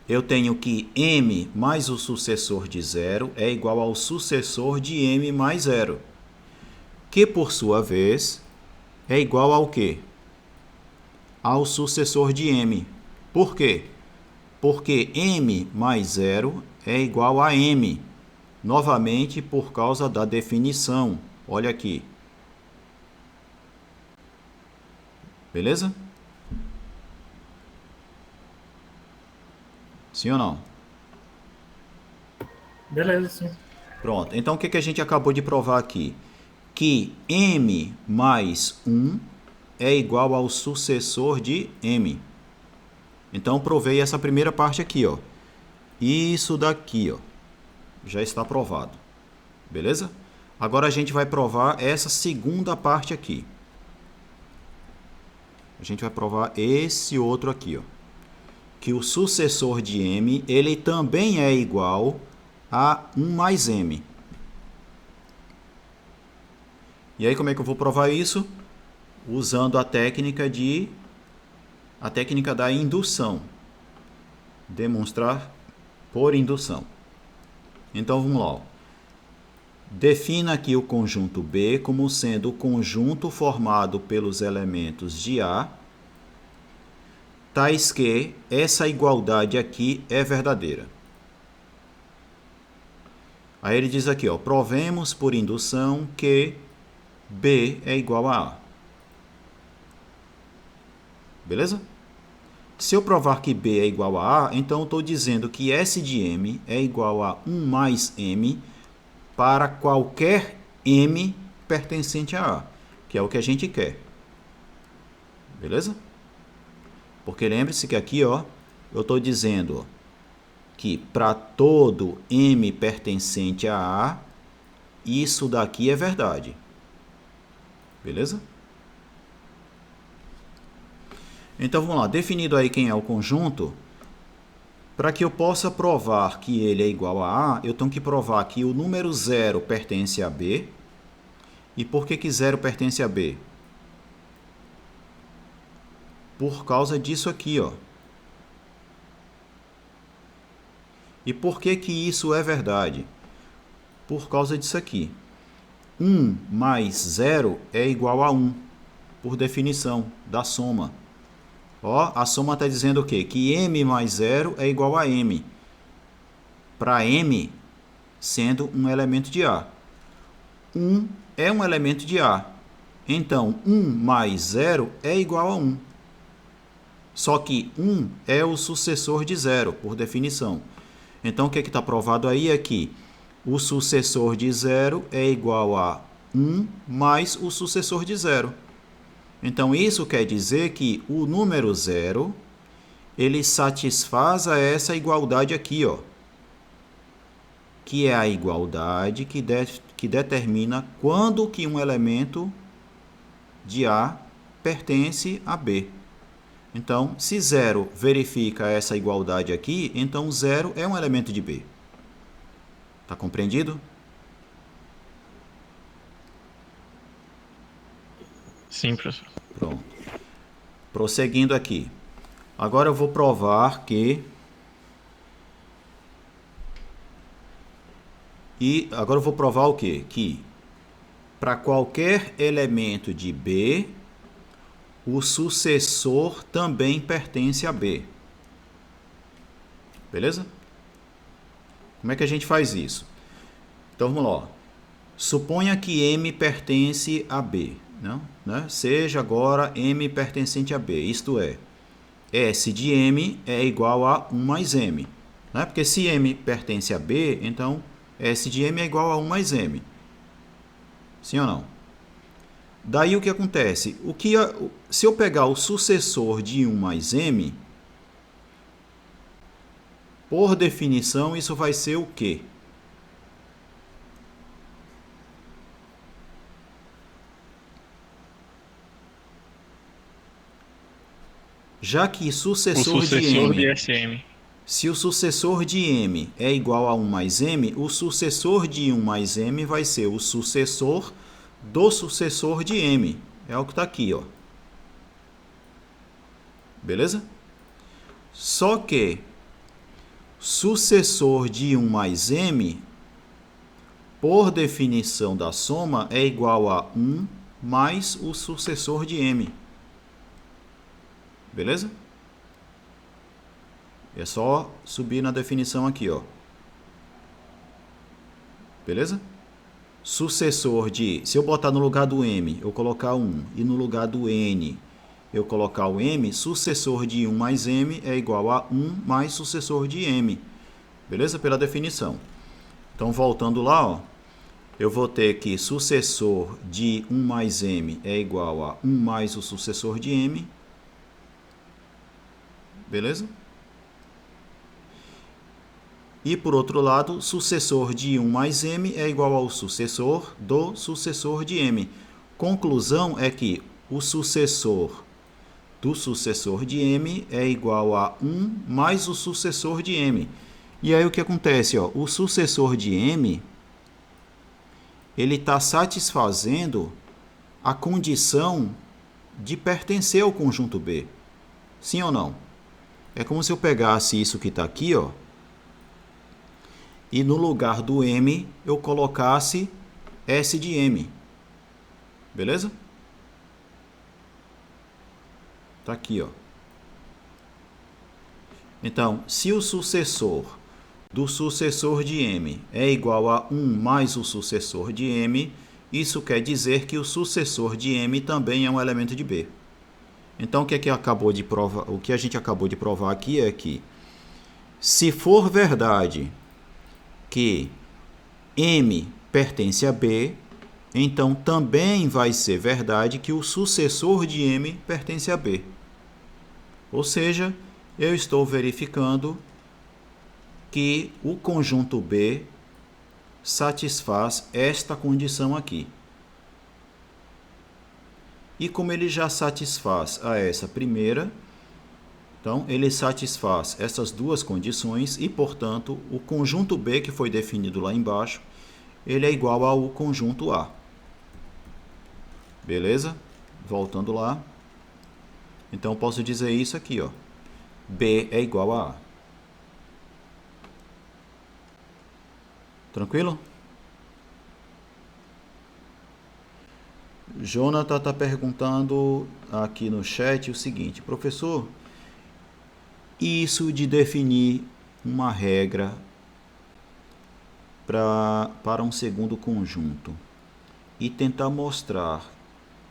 eu tenho que m mais o sucessor de 0 é igual ao sucessor de m mais 0, que, por sua vez, é igual ao quê? Ao sucessor de m. Por quê? Porque m mais 0 é igual a m. Novamente, por causa da definição. Olha aqui. Beleza? Sim ou não? Beleza, sim. Pronto. Então, o que a gente acabou de provar aqui? Que m mais 1 é igual ao sucessor de m. Então, provei essa primeira parte aqui, ó. Isso daqui, ó, já está provado. Beleza? Agora a gente vai provar essa segunda parte aqui. A gente vai provar esse outro aqui, ó. Que o sucessor de m, ele também é igual a 1 mais m. E aí, como é que eu vou provar isso? Usando a técnica da indução. Demonstrar por indução. Então, vamos lá, ó. Defina aqui o conjunto B como sendo o conjunto formado pelos elementos de A, tais que essa igualdade aqui é verdadeira. Aí ele diz aqui, ó, provemos por indução que B é igual a A. Beleza? Se eu provar que B é igual a A, então eu estou dizendo que S de M é igual a 1 mais M para qualquer M pertencente a A, que é o que a gente quer. Beleza? Porque lembre-se que aqui, ó, eu estou dizendo, ó, que para todo M pertencente a A, isso daqui é verdade. Beleza? Então, vamos lá. Definido aí quem é o conjunto, para que eu possa provar que ele é igual a A, eu tenho que provar que o número 0 pertence a B. E por que 0 pertence a B? Por causa disso aqui, ó. E por que isso é verdade? Por causa disso aqui. 1 mais 0 é igual a 1, por definição da soma. Ó, a soma está dizendo o quê? Que m mais 0 é igual a m. Para m sendo um elemento de A. 1 é um elemento de A. Então, 1 mais 0 é igual a 1. Só que 1 é o sucessor de 0, por definição. Então, o que está provado aí é que o sucessor de 0 é igual a 1 mais o sucessor de 0. Então, isso quer dizer que o número 0, ele satisfaz a essa igualdade aqui, ó, que é a igualdade que determina quando que um elemento de A pertence a B. Então, se 0 verifica essa igualdade aqui, então 0 é um elemento de B. Está compreendido? Sim, professor. Pronto. Prosseguindo aqui. Agora eu vou provar que... agora eu vou provar o quê? Que para qualquer elemento de B, o sucessor também pertence a B. Beleza? Como é que a gente faz isso? Então vamos lá. Ó. Suponha que M pertence a B. Não? Né? Seja agora M pertencente a B. Isto é, S de M é igual a 1 mais M. Né? Porque se M pertence a B, então S de M é igual a 1 mais M. Sim ou não? Daí o que acontece? Se eu pegar o sucessor de 1 mais M, Por definição, isso vai ser o quê? Já que O sucessor de sucessor de m, SM. se o sucessor de m é igual a 1 mais m, o sucessor de 1 mais m vai ser o sucessor do sucessor de m. É o que está aqui, ó. Beleza? Só que sucessor de 1 mais m, por definição da soma, é igual a 1 mais o sucessor de m. Beleza? É só subir na definição aqui, ó. Beleza? Sucessor de... Se eu botar no lugar do m, eu colocar 1, e no lugar do n, eu colocar o m, sucessor de 1 mais m é igual a 1 mais sucessor de m. Beleza? Pela definição. Então, voltando lá, ó, eu vou ter que sucessor de 1 mais m é igual a 1 mais o sucessor de m. Beleza? E, por outro lado, sucessor de 1 mais m é igual ao sucessor do sucessor de m. Conclusão é que o sucessor do sucessor de m é igual a 1 mais o sucessor de m. E aí o que acontece? Ó, o sucessor de m, ele está satisfazendo a condição de pertencer ao conjunto B. Sim ou não? É como se eu pegasse isso que está aqui, ó, e no lugar do m eu colocasse S de m. Beleza? Está aqui, ó. Então, se o sucessor do sucessor de m é igual a 1 mais o sucessor de m, isso quer dizer que o sucessor de m também é um elemento de B. Então, o que a gente acabou de provar aqui é que, se for verdade que m pertence a B, então também vai ser verdade que o sucessor de m pertence a B. Ou seja, eu estou verificando que o conjunto B satisfaz esta condição aqui. E como ele já satisfaz a essa primeira, então ele satisfaz essas duas condições e, portanto, o conjunto B que foi definido lá embaixo, ele é igual ao conjunto A. Beleza? Voltando lá. Então, eu posso dizer isso aqui, ó. B é igual a A. Tranquilo? Jonathan está perguntando aqui no chat o seguinte: professor, isso de definir uma regra para um segundo conjunto e tentar mostrar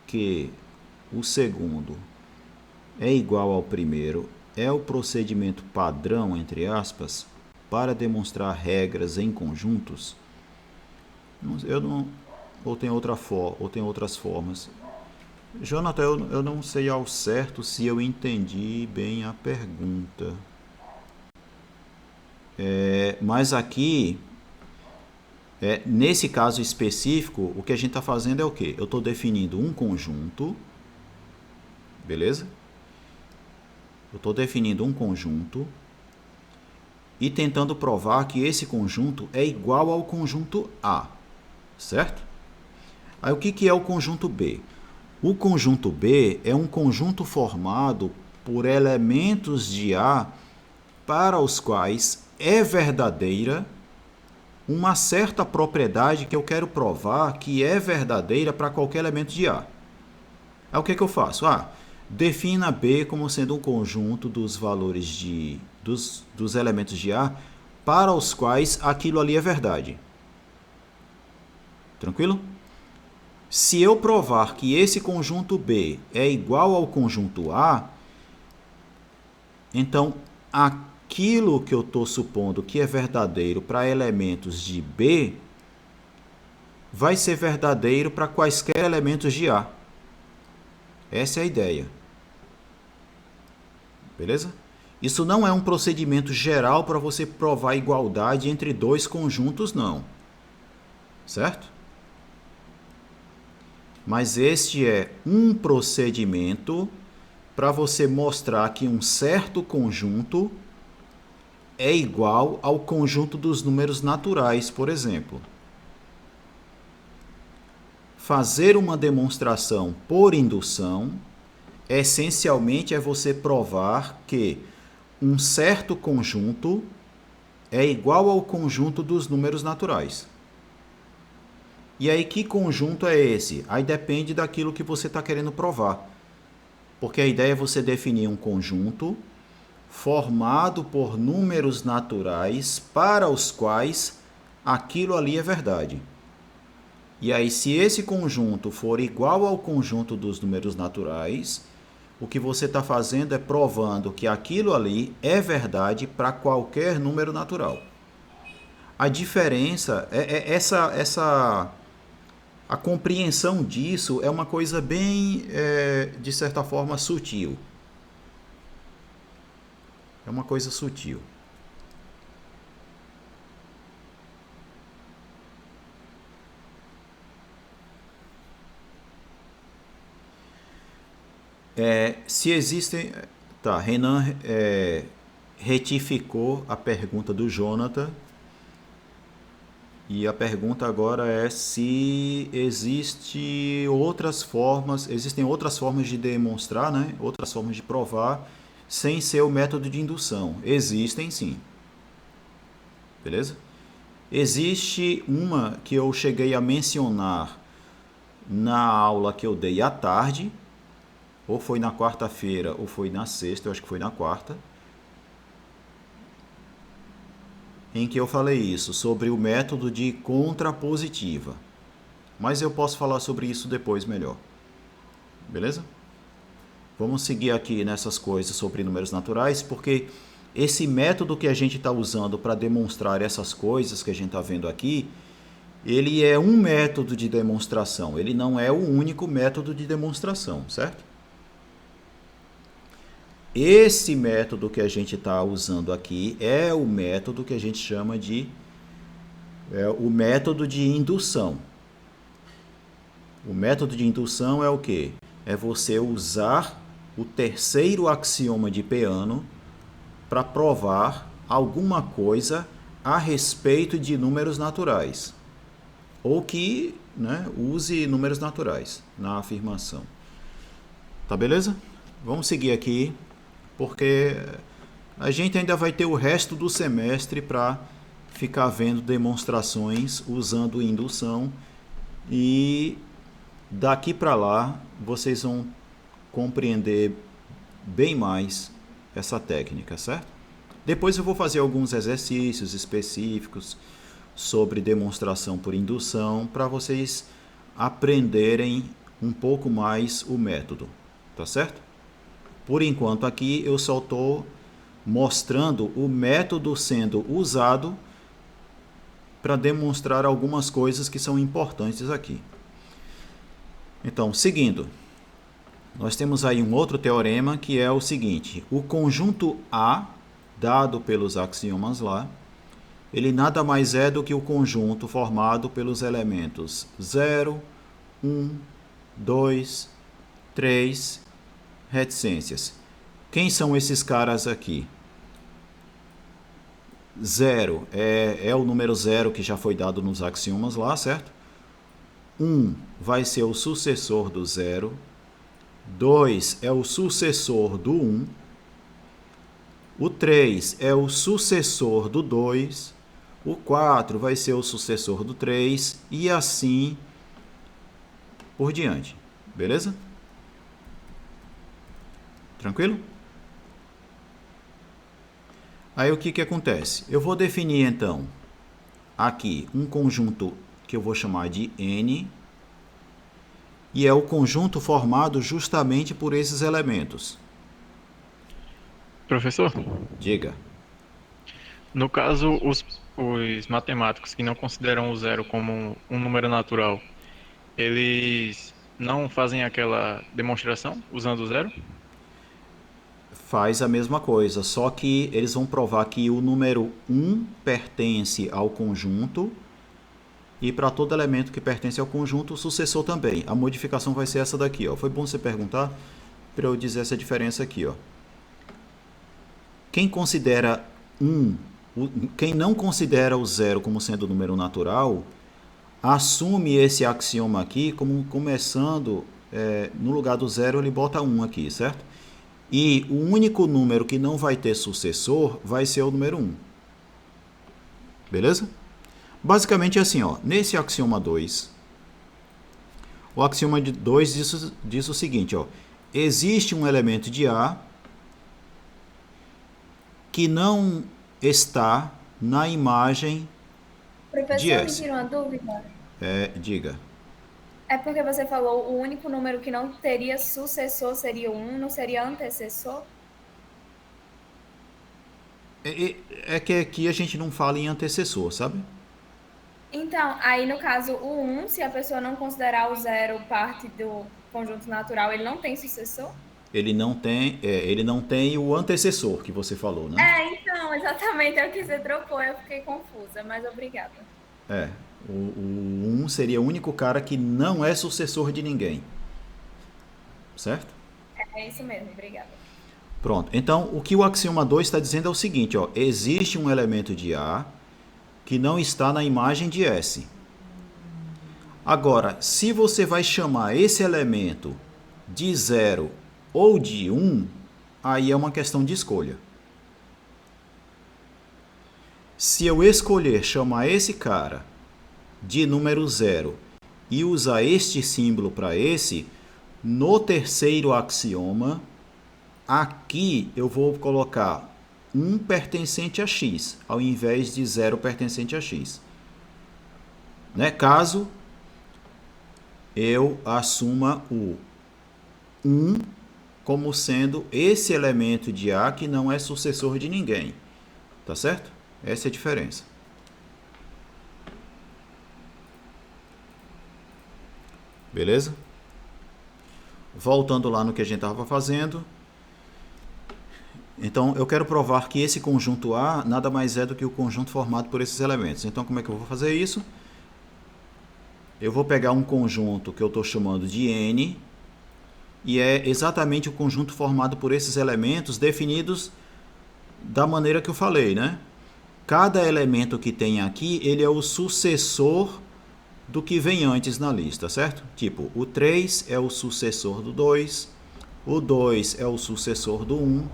que o segundo é igual ao primeiro é o procedimento padrão, entre aspas, para demonstrar regras em conjuntos? Eu não... Ou tem outras formas? Jonathan, eu não sei ao certo se eu entendi bem a pergunta. Mas aqui, nesse caso específico, o que a gente está fazendo é o quê? Eu estou definindo um conjunto, beleza? Eu estou definindo um conjunto e tentando provar que esse conjunto é igual ao conjunto A, certo? Aí o que é o conjunto B? O conjunto B é um conjunto formado por elementos de A para os quais é verdadeira uma certa propriedade que eu quero provar que é verdadeira para qualquer elemento de A. Aí o que eu faço? Defina B como sendo um conjunto dos valores dos elementos de A para os quais aquilo ali é verdade. Tranquilo? Se eu provar que esse conjunto B é igual ao conjunto A, então aquilo que eu estou supondo que é verdadeiro para elementos de B vai ser verdadeiro para quaisquer elementos de A. Essa é a ideia. Beleza? Isso não é um procedimento geral para você provar igualdade entre dois conjuntos, não. Certo? Mas este é um procedimento para você mostrar que um certo conjunto é igual ao conjunto dos números naturais, por exemplo. Fazer uma demonstração por indução, essencialmente é você provar que um certo conjunto é igual ao conjunto dos números naturais. E aí, que conjunto é esse? Aí depende daquilo que você está querendo provar. Porque a ideia é você definir um conjunto formado por números naturais para os quais aquilo ali é verdade. E aí, se esse conjunto for igual ao conjunto dos números naturais, o que você está fazendo é provando que aquilo ali é verdade para qualquer número natural. A diferença a compreensão disso é uma coisa bem, de certa forma, sutil. É uma coisa sutil. Se existem... Tá, Renan retificou a pergunta do Jonathan. E a pergunta agora é se existem outras formas de demonstrar, né? Outras formas de provar sem ser o método de indução. Existem sim. Beleza? Existe uma que eu cheguei a mencionar na aula que eu dei à tarde, ou foi na quarta-feira ou foi na sexta, eu acho que foi na quarta, em que eu falei isso, sobre o método de contrapositiva. Mas eu posso falar sobre isso depois melhor. Beleza? Vamos seguir aqui nessas coisas sobre números naturais, porque esse método que a gente está usando para demonstrar essas coisas que a gente está vendo aqui, ele é um método de demonstração, ele não é o único método de demonstração, certo? Esse método que a gente está usando aqui é o método que a gente chama de o método de indução. O método de indução é o quê? É você usar o terceiro axioma de Peano para provar alguma coisa a respeito de números naturais. Ou que, né, use números naturais na afirmação. Tá beleza? Vamos seguir aqui, porque a gente ainda vai ter o resto do semestre para ficar vendo demonstrações usando indução, e daqui para lá vocês vão compreender bem mais essa técnica, certo? Depois eu vou fazer alguns exercícios específicos sobre demonstração por indução para vocês aprenderem um pouco mais o método, tá certo? Por enquanto aqui eu só estou mostrando o método sendo usado para demonstrar algumas coisas que são importantes aqui. Então, seguindo, nós temos aí um outro teorema que é o seguinte: o conjunto A, dado pelos axiomas lá, ele nada mais é do que o conjunto formado pelos elementos 0, 1, 2, 3, reticências. Quem são esses caras aqui? 0 é o número 0 que já foi dado nos axiomas lá, certo? 1 vai ser o sucessor do 0. 2 é o sucessor do 1. O 3 é o sucessor do 2. O 4 vai ser o sucessor do 3. E assim por diante. Beleza? Tranquilo? Aí o que acontece? Eu vou definir então aqui um conjunto que eu vou chamar de N, e é o conjunto formado justamente por esses elementos. Professor, Diga. no caso, os matemáticos que não consideram o zero como um número natural, eles não fazem aquela demonstração usando o zero? faz a mesma coisa, só que eles vão provar que o número 1 pertence ao conjunto e para todo elemento que pertence ao conjunto, o sucessor também. A modificação vai ser essa daqui, ó. Foi bom você perguntar para eu dizer essa diferença aqui, ó. Quem considera quem não considera o zero como sendo número natural, assume esse axioma aqui como começando, no lugar do zero ele bota 1 aqui, certo? E o único número que não vai ter sucessor vai ser o número 1. Beleza? Basicamente é assim, ó, nesse axioma 2, o axioma 2 diz o seguinte, ó, existe um elemento de A que não está na imagem de Professor, me S. tira uma dúvida. Diga. É porque você falou o único número que não teria sucessor seria o 1, não seria antecessor? É que aqui a gente não fala em antecessor, sabe? Então, aí no caso, o 1, se a pessoa não considerar o 0 parte do conjunto natural, ele não tem sucessor? Ele não tem o antecessor que você falou, né? Então, exatamente, é o que você trocou, eu fiquei confusa, mas obrigada. O 1 seria o único cara que não é sucessor de ninguém. Certo? É isso mesmo, obrigada. Pronto. Então, o que o axioma 2 está dizendo é o seguinte, ó, existe um elemento de A que não está na imagem de S. Agora, se você vai chamar esse elemento de 0 ou de 1, aí é uma questão de escolha. Se eu escolher chamar esse cara de número 0 e usar este símbolo para esse, no terceiro axioma, aqui eu vou colocar 1 pertencente a x, ao invés de 0 pertencente a x. Né? Caso eu assuma o 1 como sendo esse elemento de A que não é sucessor de ninguém. Tá certo? Essa é a diferença. Beleza? Voltando lá no que a gente estava fazendo. Então, eu quero provar que esse conjunto A nada mais é do que o conjunto formado por esses elementos. Então, como é que eu vou fazer isso? Eu vou pegar um conjunto que eu estou chamando de N, e é exatamente o conjunto formado por esses elementos definidos da maneira que eu falei, né? Cada elemento que tem aqui, ele é o sucessor do que vem antes na lista, certo? Tipo, o 3 é o sucessor do 2, o 2 é o sucessor do 1,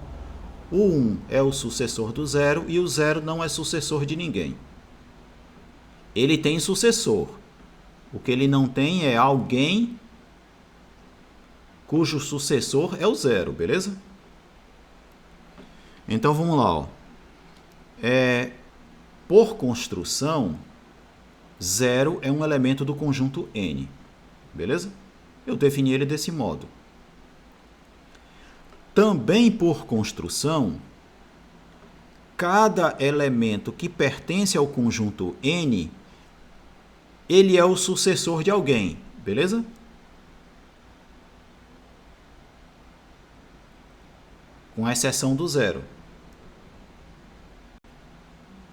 o 1 é o sucessor do 0 e o 0 não é sucessor de ninguém. Ele tem sucessor. O que ele não tem é alguém cujo sucessor é o 0, beleza? Então vamos lá, ó. Por construção, 0 é um elemento do conjunto N, beleza? Eu defini ele desse modo. Também por construção, cada elemento que pertence ao conjunto N, ele é o sucessor de alguém, beleza? Com exceção do 0.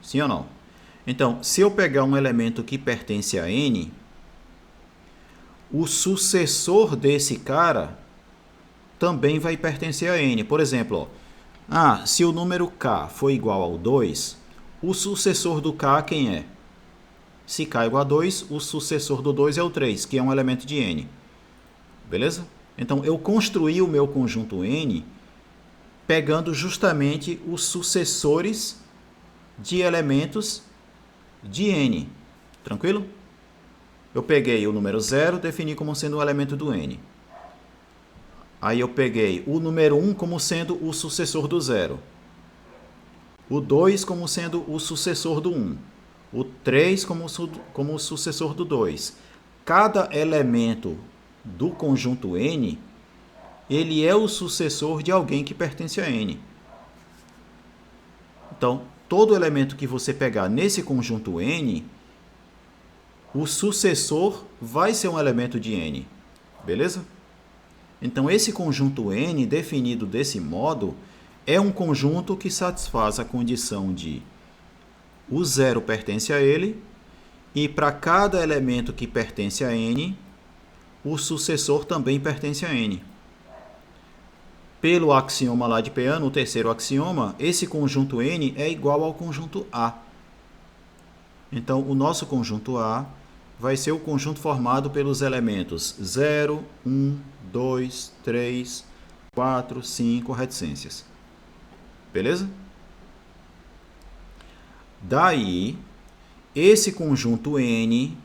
Sim ou não? Então, se eu pegar um elemento que pertence a N, o sucessor desse cara também vai pertencer a N. Por exemplo, ó, se o número K for igual ao 2, o sucessor do K quem é? Se K é igual a 2, o sucessor do 2 é o 3, que é um elemento de N. Beleza? Então, eu construí o meu conjunto N pegando justamente os sucessores de elementos de N. Tranquilo? Eu peguei o número 0, defini como sendo um elemento do N. Aí eu peguei o número 1 como sendo o sucessor do 0. O 2 como sendo o sucessor do 1. O 3 como o sucessor do 2. Cada elemento do conjunto N, ele é o sucessor de alguém que pertence a N. Então, todo elemento que você pegar nesse conjunto N, o sucessor vai ser um elemento de N. Beleza? Então, esse conjunto N, definido desse modo, é um conjunto que satisfaz a condição de o 0 pertence a ele e para cada elemento que pertence a n, o sucessor também pertence a n. Pelo axioma lá de Peano, o terceiro axioma, esse conjunto n é igual ao conjunto A. Então, o nosso conjunto A vai ser o conjunto formado pelos elementos 0, 1, 2, 3, 4, 5 reticências. Beleza? Daí, esse conjunto n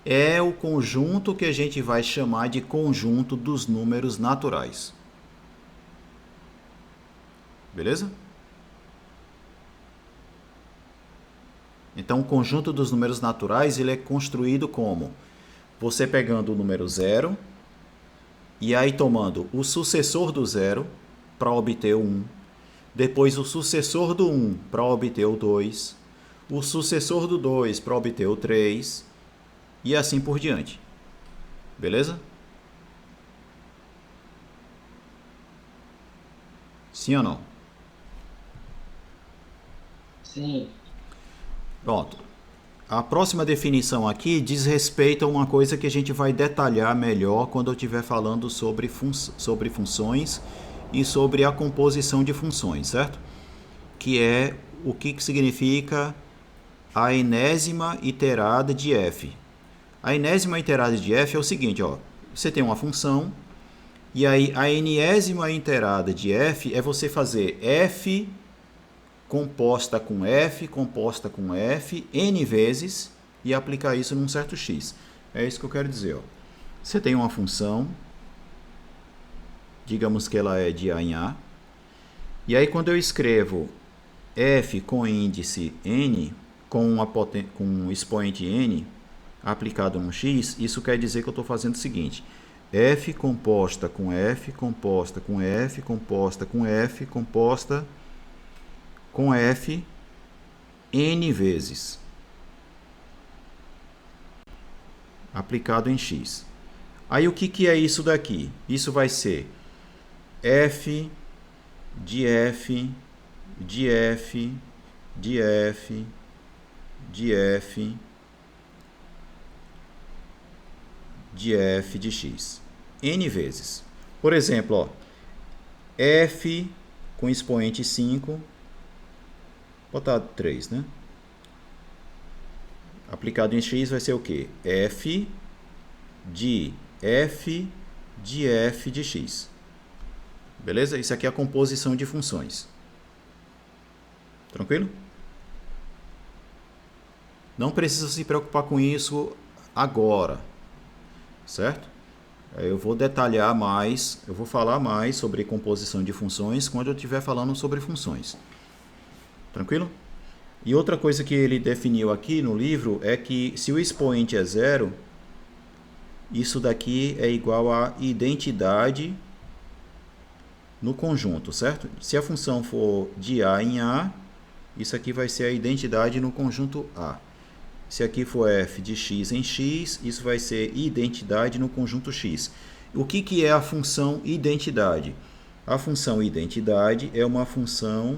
é o conjunto que a gente vai chamar de conjunto dos números naturais. Beleza? Então, o conjunto dos números naturais ele é construído como você pegando o número 0 e aí tomando o sucessor do 0 para obter o 1, depois o sucessor do 1 para obter o 2, o sucessor do 2 para obter o 3 e assim por diante. Beleza? Sim ou não? Sim. Pronto. A próxima definição aqui diz respeito a uma coisa que a gente vai detalhar melhor quando eu estiver falando sobre funções e sobre a composição de funções, certo? Que é o que significa a enésima iterada de f. A enésima iterada de f é o seguinte, ó, você tem uma função e aí a enésima iterada de f é você fazer f composta com f, composta com f, n vezes, e aplicar isso num certo x. É isso que eu quero dizer. Ó. Você tem uma função, digamos que ela é de A em A, e aí quando eu escrevo f com índice n, com um expoente n, aplicado num x, isso quer dizer que eu estou fazendo o seguinte, f composta com f, composta com f, composta com f, composta com f n vezes, aplicado em x. Aí o que é isso daqui? Isso vai ser f de f, de f, de f, de f, de f de x, n vezes. Por exemplo, ó, f com expoente 5, botar 3, né? Aplicado em x vai ser o quê? F de f de f de x. Beleza? Isso aqui é a composição de funções. Tranquilo? Não precisa se preocupar com isso agora, certo? Eu vou detalhar mais, eu vou falar mais sobre composição de funções quando eu estiver falando sobre funções. Tranquilo? E outra coisa que ele definiu aqui no livro é que se o expoente é 0, isso daqui é igual a identidade no conjunto, certo? Se a função for de A em A, isso aqui vai ser a identidade no conjunto A. Se aqui for f de x em x, isso vai ser identidade no conjunto x. O que é a função identidade? A função identidade é uma função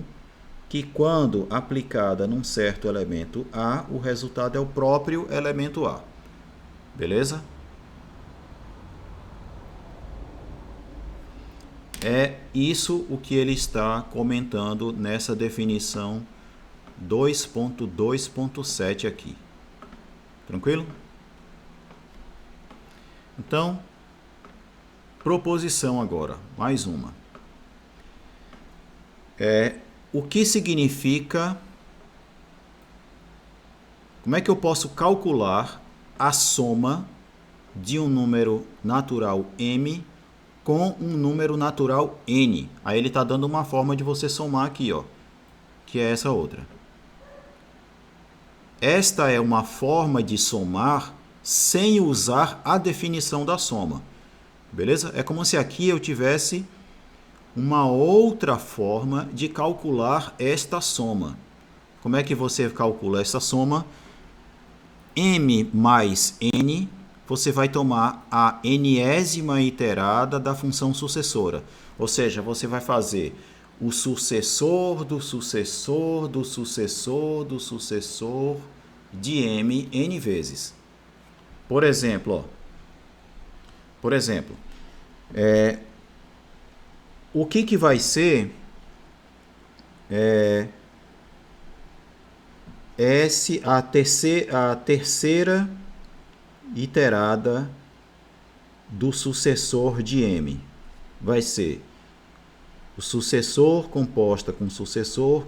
que, quando aplicada num certo elemento A, o resultado é o próprio elemento A. Beleza? É isso o que ele está comentando nessa definição 2.2.7 aqui. Tranquilo? Então, proposição agora, mais uma. O que significa... Como é que eu posso calcular a soma de um número natural m com um número natural n? Aí ele está dando uma forma de você somar aqui, ó, que é essa outra. Esta é uma forma de somar sem usar a definição da soma. Beleza? É como se aqui eu tivesse uma outra forma de calcular esta soma. Como é que você calcula esta soma? M mais n, você vai tomar a enésima iterada da função sucessora. Ou seja, você vai fazer o sucessor do sucessor do sucessor do sucessor de m n vezes. Por exemplo, o que vai ser a terceira iterada do sucessor de m? Vai ser o sucessor composta com sucessor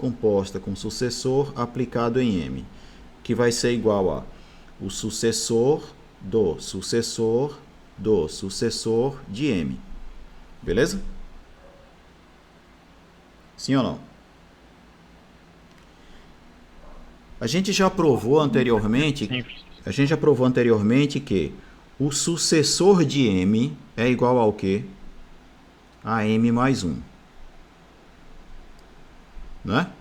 aplicado em m, que vai ser igual a o sucessor do sucessor do sucessor de m. Beleza? Sim ou não? A gente já provou anteriormente que o sucessor de m é igual ao quê? A m mais 1. Né?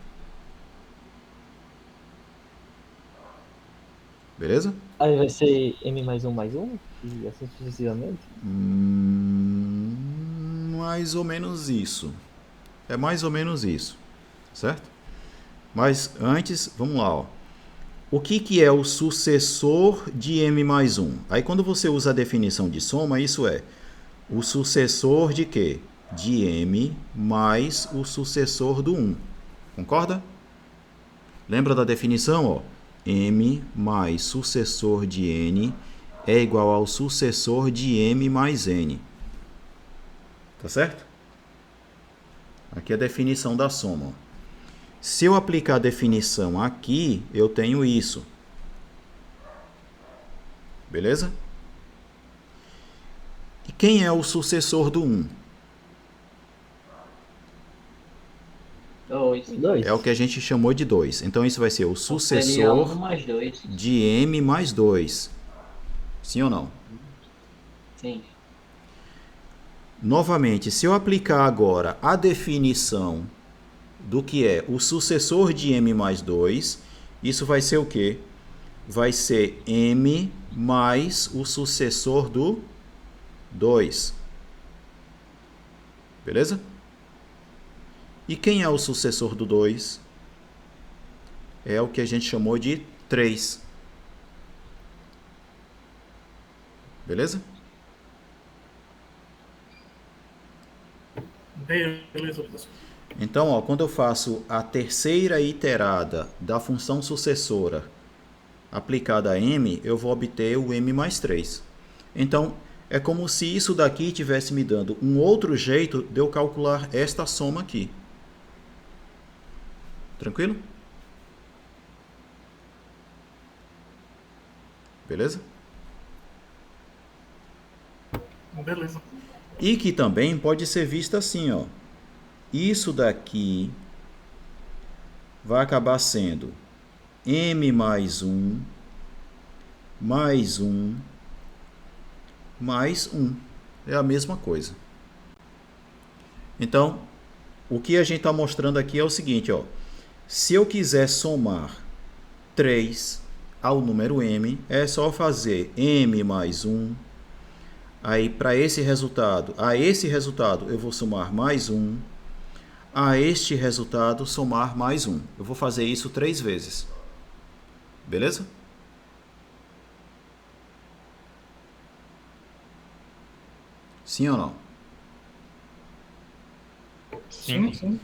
Beleza? Aí vai ser m mais 1 e assim sucessivamente? Mais ou menos isso. É mais ou menos isso. Certo? Mas antes, vamos lá. Ó. O que é o sucessor de m mais 1? Aí quando você usa a definição de soma, isso é o sucessor de quê? De m mais o sucessor do 1. Concorda? Lembra da definição? Ó? M mais sucessor de n é igual ao sucessor de m mais n. Tá certo? Aqui é a definição da soma. Ó. Se eu aplicar a definição aqui, eu tenho isso. Beleza? E quem é o sucessor do 1? 2. É o que a gente chamou de 2. Então, isso vai ser o Seria sucessor 1 mais 2. de m mais 2. Sim ou não? Sim. Novamente, se eu aplicar agora a definição do que é o sucessor de m mais 2, isso vai ser o quê? Vai ser m mais o sucessor do 2. Beleza? E quem é o sucessor do 2? É o que a gente chamou de 3. Beleza? Beleza, professor. Então, ó, quando eu faço a terceira iterada da função sucessora aplicada a m, eu vou obter o m mais 3. Então, é como se isso daqui estivesse me dando um outro jeito de eu calcular esta soma aqui. Tranquilo? Beleza? Beleza. E que também pode ser vista assim, ó. Isso daqui vai acabar sendo m mais 1 mais 1 mais 1. É a mesma coisa. Então, o que a gente está mostrando aqui é o seguinte, ó. Se eu quiser somar 3 ao número m, é só fazer m mais 1. Aí, para esse resultado, eu vou somar mais 1. A este resultado, somar mais 1. Eu vou fazer isso 3 vezes. Beleza? Sim ou não? Sim.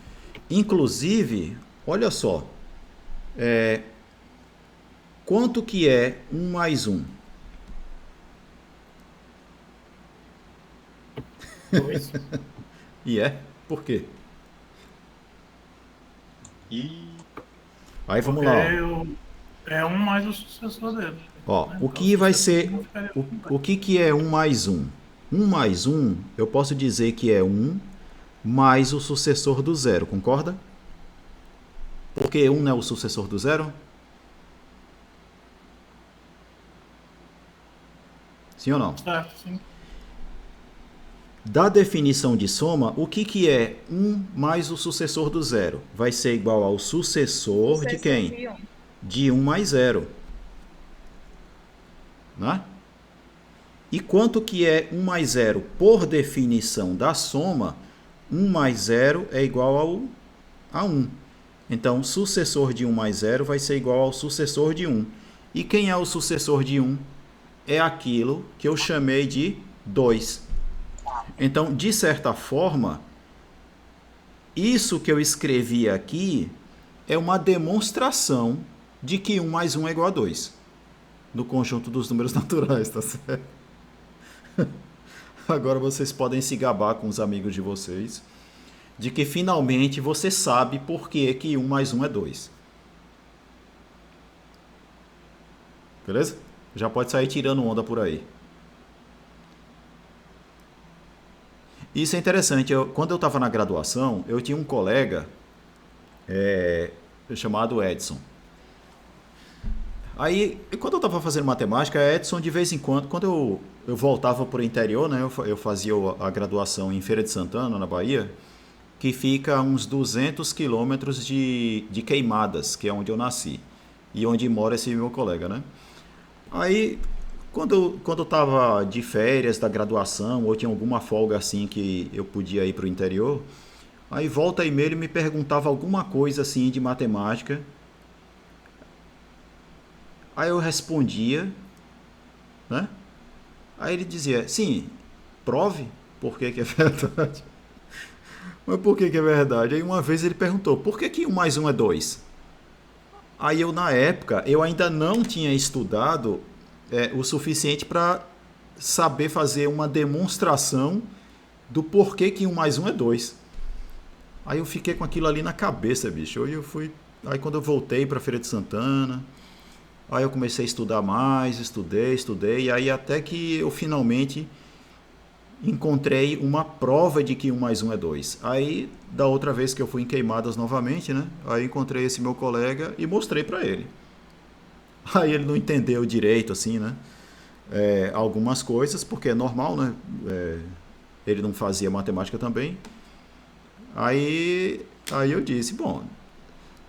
Inclusive, olha só. Quanto que é 1 mais 1? 2. E é? Por quê? Aí vamos lá. Ó. É um mais o sucessor dele. Ó, Então, o que vai ser... ficaria com O que é 1 mais 1? 1 mais 1, eu posso dizer que é 1 mais o sucessor do 0, concorda? Porque 1 não é o sucessor do 0? Sim ou não? Certo, sim. Da definição de soma, o que é 1 mais o sucessor do 0? Vai ser igual ao sucessor de quem? De 1 mais 0. Né? E quanto que é 1 mais 0? Por definição da soma, 1 mais 0 é igual a 1. Então, o sucessor de 1 mais 0 vai ser igual ao sucessor de 1. E quem é o sucessor de 1? É aquilo que eu chamei de 2. Então, de certa forma, isso que eu escrevi aqui é uma demonstração de que 1 mais 1 é igual a 2. No conjunto dos números naturais, tá certo? Agora vocês podem se gabar com os amigos de vocês de que finalmente você sabe por que 1 mais 1 é 2. Beleza? Já pode sair tirando onda por aí. Isso é interessante. Quando eu estava na graduação, eu tinha um colega chamado Edson. Aí, quando eu estava fazendo matemática, Edson, de vez em quando eu voltava para o interior, né, eu fazia a graduação em Feira de Santana, na Bahia, que fica a uns 200 quilômetros de Queimadas, que é onde eu nasci, e onde mora esse meu colega, né? Aí, quando eu estava de férias da graduação, ou tinha alguma folga assim que eu podia ir para o interior, aí volta e meia ele me perguntava alguma coisa assim de matemática. Aí eu respondia, né? Aí ele dizia, sim, prove por que é verdade. Mas por que é verdade? Aí uma vez ele perguntou, por que 1 mais 1 é 2? Aí eu, na época, eu ainda não tinha estudado o suficiente para saber fazer uma demonstração do porquê que 1 mais 1 é 2. Aí eu fiquei com aquilo ali na cabeça, bicho. Aí quando eu voltei para Feira de Santana, aí eu comecei a estudar mais, estudei, e aí até que eu finalmente encontrei uma prova de que 1 mais 1 é 2. Aí, da outra vez que eu fui em Queimadas novamente, né? Aí encontrei esse meu colega e mostrei para ele. Aí ele não entendeu direito, assim, né? Algumas coisas, porque é normal, né? Ele não fazia matemática também. Aí eu disse, bom,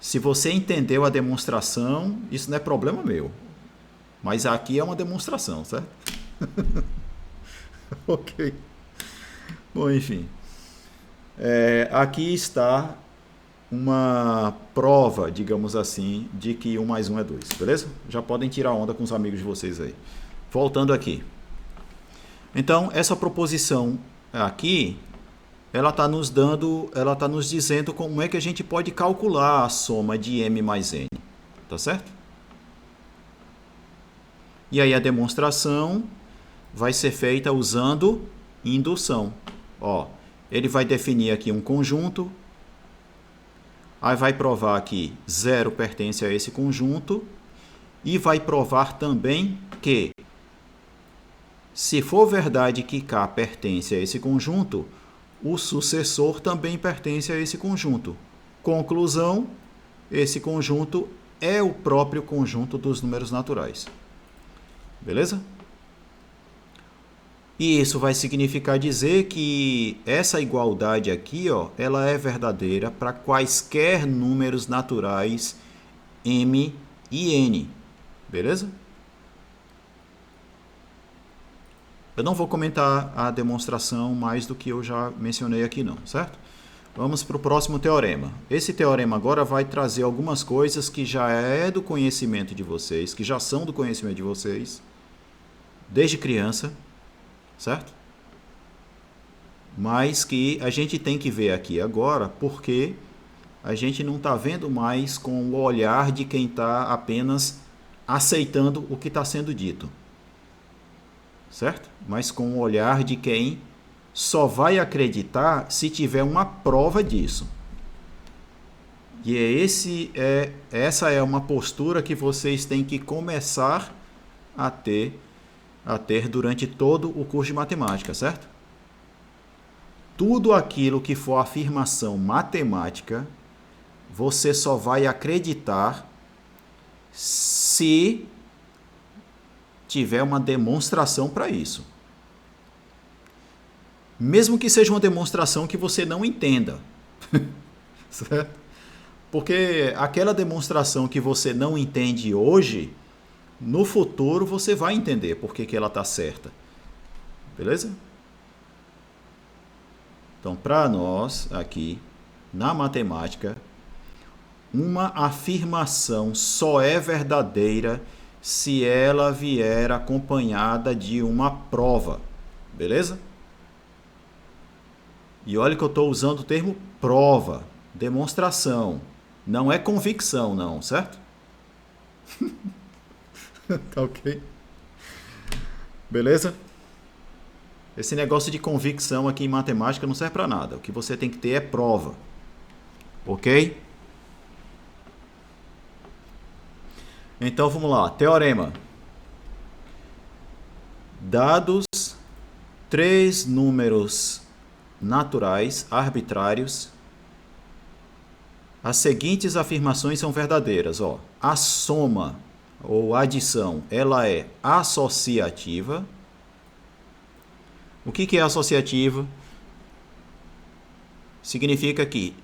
se você entendeu a demonstração, isso não é problema meu. Mas aqui é uma demonstração, certo? Ok. Bom, enfim. Aqui está uma prova, digamos assim, de que 1 mais 1 é 2, beleza? Já podem tirar onda com os amigos de vocês aí. Voltando aqui. Então, essa proposição aqui, ela está nos dizendo como é que a gente pode calcular a soma de m mais n, tá certo? E aí a demonstração vai ser feita usando indução. Ó, ele vai definir aqui um conjunto, aí vai provar que 0 pertence a esse conjunto e vai provar também que, se for verdade que K pertence a esse conjunto, o sucessor também pertence a esse conjunto. Conclusão, esse conjunto é o próprio conjunto dos números naturais. Beleza? E isso vai significar dizer que essa igualdade aqui, ó, ela é verdadeira para quaisquer números naturais m e n. Beleza? Eu não vou comentar a demonstração mais do que eu já mencionei aqui não, certo? Vamos para o próximo teorema. Esse teorema agora vai trazer algumas coisas que já é do conhecimento de vocês, que já são do conhecimento de vocês, desde criança, certo? Mas que a gente tem que ver aqui agora, porque a gente não está vendo mais com o olhar de quem está apenas aceitando o que está sendo dito, certo? Mas com o olhar de quem só vai acreditar se tiver uma prova disso. E essa é uma postura que vocês têm que começar a ter durante todo o curso de matemática, certo? Tudo aquilo que for afirmação matemática, você só vai acreditar se tiver uma demonstração para isso. Mesmo que seja uma demonstração que você não entenda. Certo? Porque aquela demonstração que você não entende hoje, no futuro você vai entender por que ela está certa. Beleza? Então, para nós, aqui, na matemática, uma afirmação só é verdadeira se ela vier acompanhada de uma prova. Beleza? E olha que eu estou usando o termo prova, demonstração. Não é convicção, não, certo? Tá ok? Beleza? Esse negócio de convicção aqui em matemática não serve para nada. O que você tem que ter é prova. Ok? Então vamos lá. Teorema. Dados 3 números naturais, arbitrários, as seguintes afirmações são verdadeiras. Ó. A soma ou adição, ela é associativa. O que é associativa? Significa que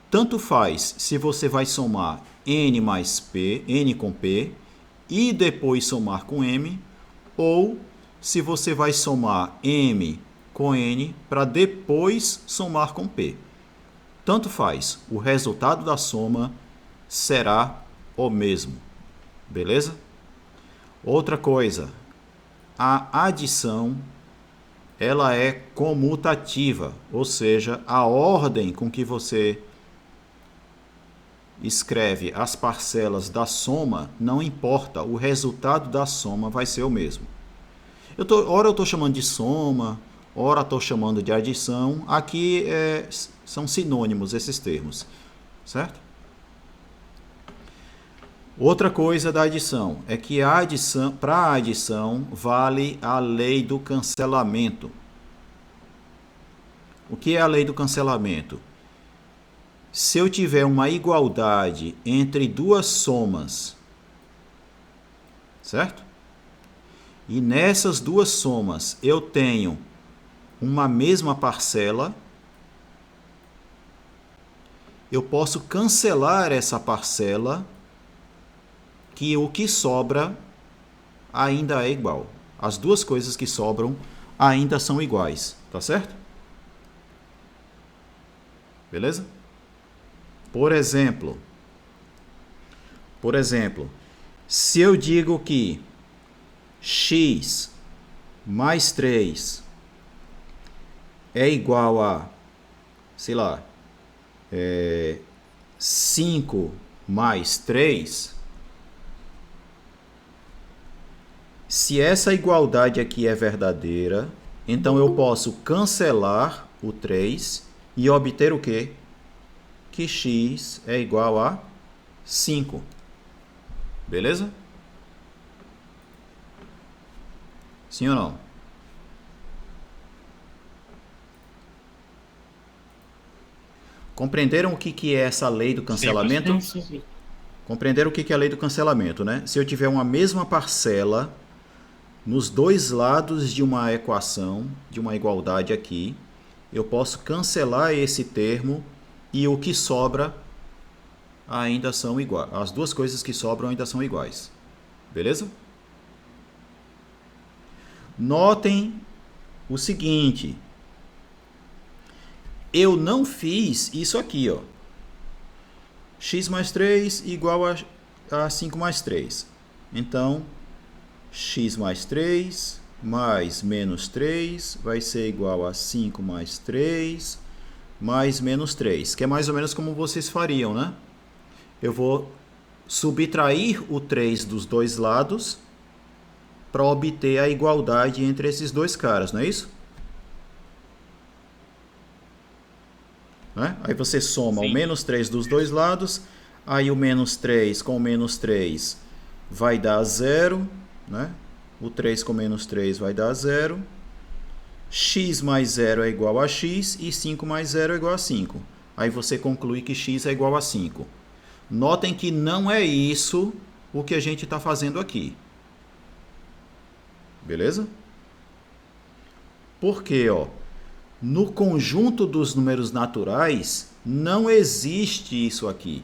tanto faz se você vai somar n mais p, n com p, e depois somar com m, ou se você vai somar m com n para depois somar com p. Tanto faz, o resultado da soma será o mesmo. Beleza? Outra coisa, a adição ela é comutativa, ou seja, a ordem com que você escreve as parcelas da soma não importa, o resultado da soma vai ser o mesmo. Ora eu estou chamando de soma, ora estou chamando de adição, aqui são sinônimos esses termos, certo? Outra coisa da adição é que para a adição vale a lei do cancelamento. O que é a lei do cancelamento? Se eu tiver uma igualdade entre duas somas, certo? E nessas duas somas eu tenho uma mesma parcela, eu posso cancelar essa parcela, que o que sobra ainda é igual. As duas coisas que sobram ainda são iguais, tá certo? Beleza? Por exemplo, se eu digo que x mais 3 é igual a, sei lá, 5 mais 3, se essa igualdade aqui é verdadeira, então eu posso cancelar o 3 e obter o quê? Que x é igual a 5. Beleza? Sim ou não? Compreenderam o que é essa lei do cancelamento? Sim. Compreenderam o que é a lei do cancelamento, né? Se eu tiver uma mesma parcela nos dois lados de uma equação, de uma igualdade aqui, eu posso cancelar esse termo e o que sobra ainda são iguais. As duas coisas que sobram ainda são iguais. Beleza? Notem o seguinte. Eu não fiz isso aqui, ó. X mais 3 igual a 5 mais 3. Então, x mais 3 mais menos 3 vai ser igual a 5 mais 3 mais menos 3, que é mais ou menos como vocês fariam, né? Eu vou subtrair o 3 dos dois lados para obter a igualdade entre esses dois caras, não é isso? Né? Aí você soma o menos 3 dos dois lados, aí o menos 3 com o menos 3 vai dar 0, né? O 3 com menos 3 vai dar 0. X mais 0 é igual a x e 5 mais 0 é igual a 5. Aí você conclui que x é igual a 5. Notem que não é isso o que a gente está fazendo aqui. Beleza? Porque, ó, no conjunto dos números naturais não existe isso aqui.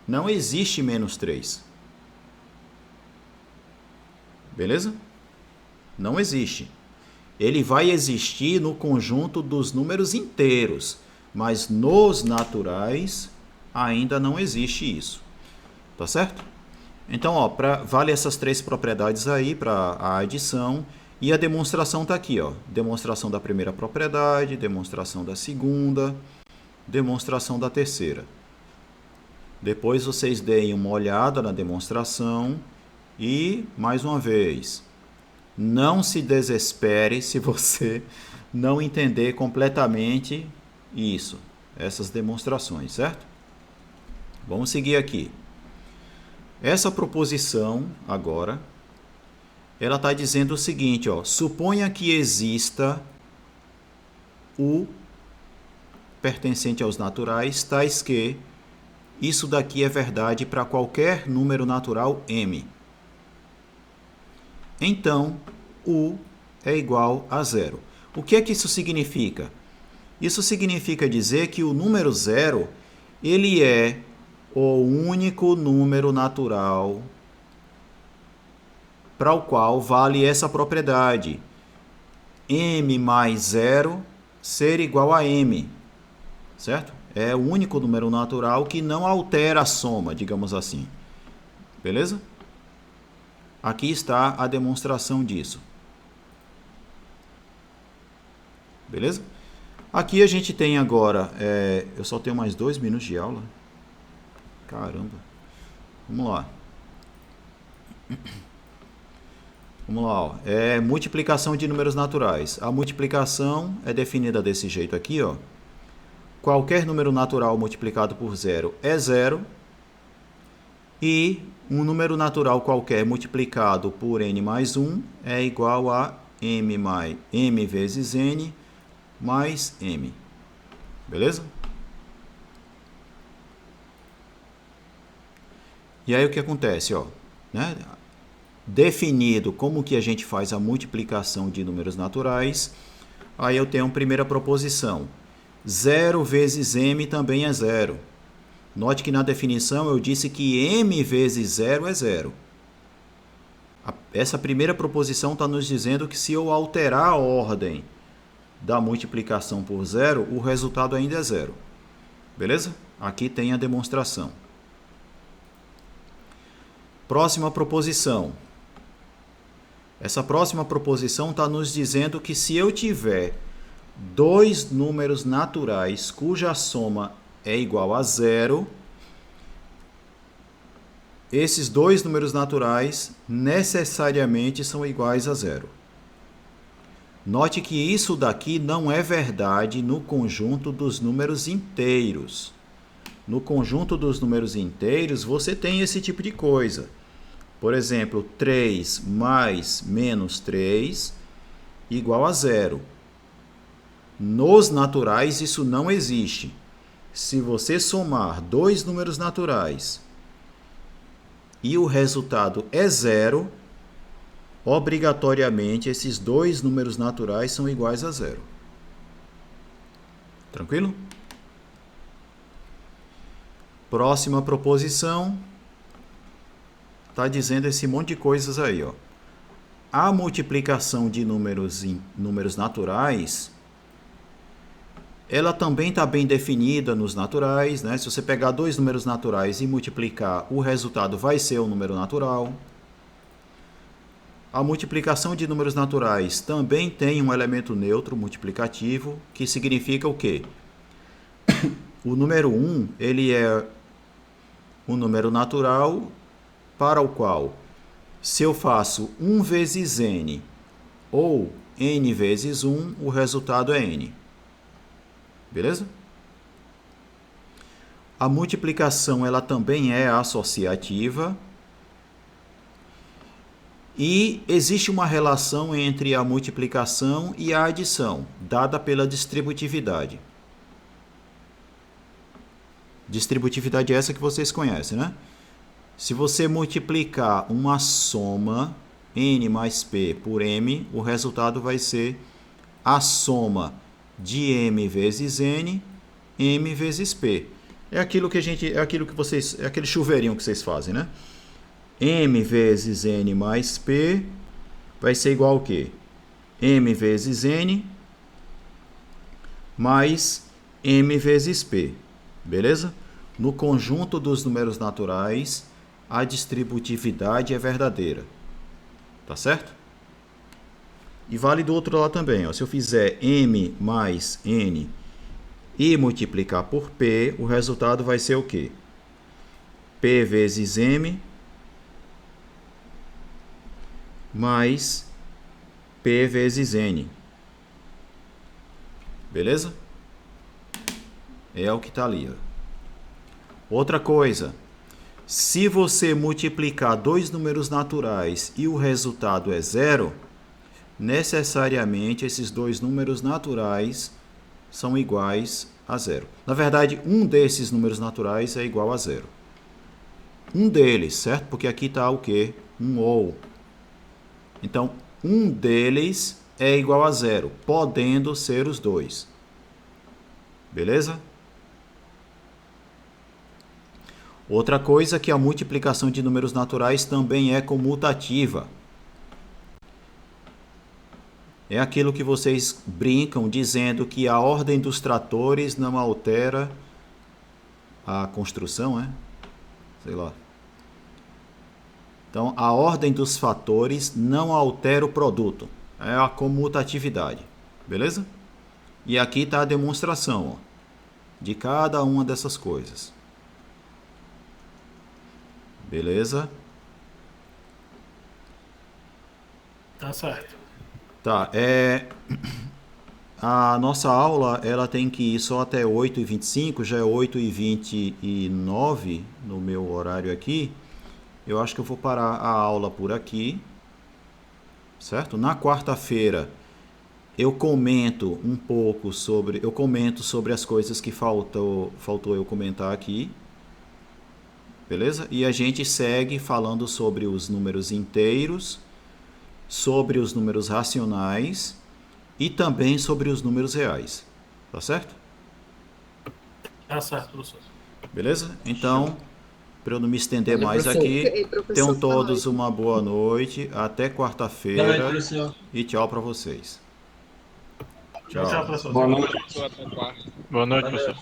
Não existe menos 3. Beleza? Não existe. ele vai existir no conjunto dos números inteiros, mas nos naturais ainda não existe isso. Tá certo? Então, ó, vale essas 3 propriedades aí para a adição, e a demonstração está aqui, ó. Demonstração da primeira propriedade, demonstração da segunda, demonstração da terceira. Depois vocês deem uma olhada na demonstração e, mais uma vez, não se desespere se você não entender completamente isso, essas demonstrações, certo? Vamos seguir aqui. Essa proposição, agora, ela está dizendo o seguinte, ó, suponha que exista o pertencente aos naturais, tais que isso daqui é verdade para qualquer número natural m. Então, u é igual a 0. O que é que isso significa? Isso significa dizer que o número 0, ele é o único número natural para o qual vale essa propriedade. M mais 0 ser igual a m, certo? É o único número natural que não altera a soma, digamos assim. Beleza? Aqui está a demonstração disso. Beleza? Aqui a gente tem agora... eu só tenho mais 2 minutos de aula. Caramba. Vamos lá. Vamos lá, ó. Multiplicação de números naturais. A multiplicação é definida desse jeito aqui, ó. Qualquer número natural multiplicado por 0 é 0. E um número natural qualquer multiplicado por n mais 1 é igual a m vezes n mais m. Beleza? E aí o que acontece, ó, né? Definido como que a gente faz a multiplicação de números naturais, aí eu tenho a primeira proposição. 0 vezes m também é 0. Note que na definição eu disse que m vezes 0 é 0. Essa primeira proposição está nos dizendo que se eu alterar a ordem da multiplicação por 0, o resultado ainda é 0. Beleza? Aqui tem a demonstração. Próxima proposição. Essa próxima proposição está nos dizendo que se eu tiver 2 números naturais cuja soma é igual a 0, esses 2 números naturais necessariamente são iguais a 0. Note que isso daqui não é verdade no conjunto dos números inteiros. No conjunto dos números inteiros, você tem esse tipo de coisa. Por exemplo, 3 mais menos 3 igual a 0. Nos naturais, isso não existe. Se você somar 2 números naturais e o resultado é 0, obrigatoriamente esses 2 números naturais são iguais a 0. Tranquilo? Próxima proposição. Está dizendo esse monte de coisas aí, ó. A multiplicação de números naturais, ela também está bem definida nos naturais, né? Se você pegar 2 números naturais e multiplicar, o resultado vai ser um número natural. A multiplicação de números naturais também tem um elemento neutro multiplicativo, que significa o quê? O número 1, ele é um número natural para o qual, se eu faço 1 vezes n ou n vezes 1, o resultado é n. Beleza? A multiplicação ela também é associativa. E existe uma relação entre a multiplicação e a adição, dada pela distributividade. Distributividade é essa que vocês conhecem, né? Se você multiplicar uma soma n mais p por m, o resultado vai ser a soma de m vezes n, m vezes p. É aquilo que vocês, é aquele chuveirinho que vocês fazem, né? M vezes n mais p vai ser igual ao quê? m vezes n mais m vezes p, beleza? No conjunto dos números naturais, a distributividade é verdadeira, tá certo? E vale do outro lado também, ó. Se eu fizer m mais n e multiplicar por p, o resultado vai ser o quê? P vezes m mais P vezes N. Beleza? É o que está ali. Ó. Outra coisa. Se você multiplicar dois números naturais e o resultado é zero, necessariamente esses dois números naturais são iguais a zero. Na verdade, um desses números naturais é igual a zero. Um deles, certo? Porque aqui está o quê? Um ou. Então, um deles é igual a zero, podendo ser os dois. Beleza? Outra coisa é que a multiplicação de números naturais também é comutativa. É aquilo que vocês brincam dizendo que a ordem dos tratores não altera a construção, né? Sei lá. Então, a ordem dos fatores não altera o produto. É a comutatividade. Beleza? E aqui está a demonstração, ó, de cada uma dessas coisas. Beleza? Tá certo. Tá, a nossa aula ela tem que ir só até 8h25, já é 8h29 no meu horário aqui. Eu acho que eu vou parar a aula por aqui, certo? Na quarta-feira eu comento sobre as coisas que faltou eu comentar aqui, beleza? E a gente segue falando sobre os números inteiros, sobre os números racionais e também sobre os números reais, tá certo? Tá certo, professor. Beleza? Então, para eu não me estender Valeu, mais professor. aqui, Ok, professor, tenham boa todos noite. uma boa noite, até Boa noite, quarta-feira professor. e tchau para vocês. Tchau, Tchau. professor. Boa noite. Professor, até quarta. Boa noite, professor.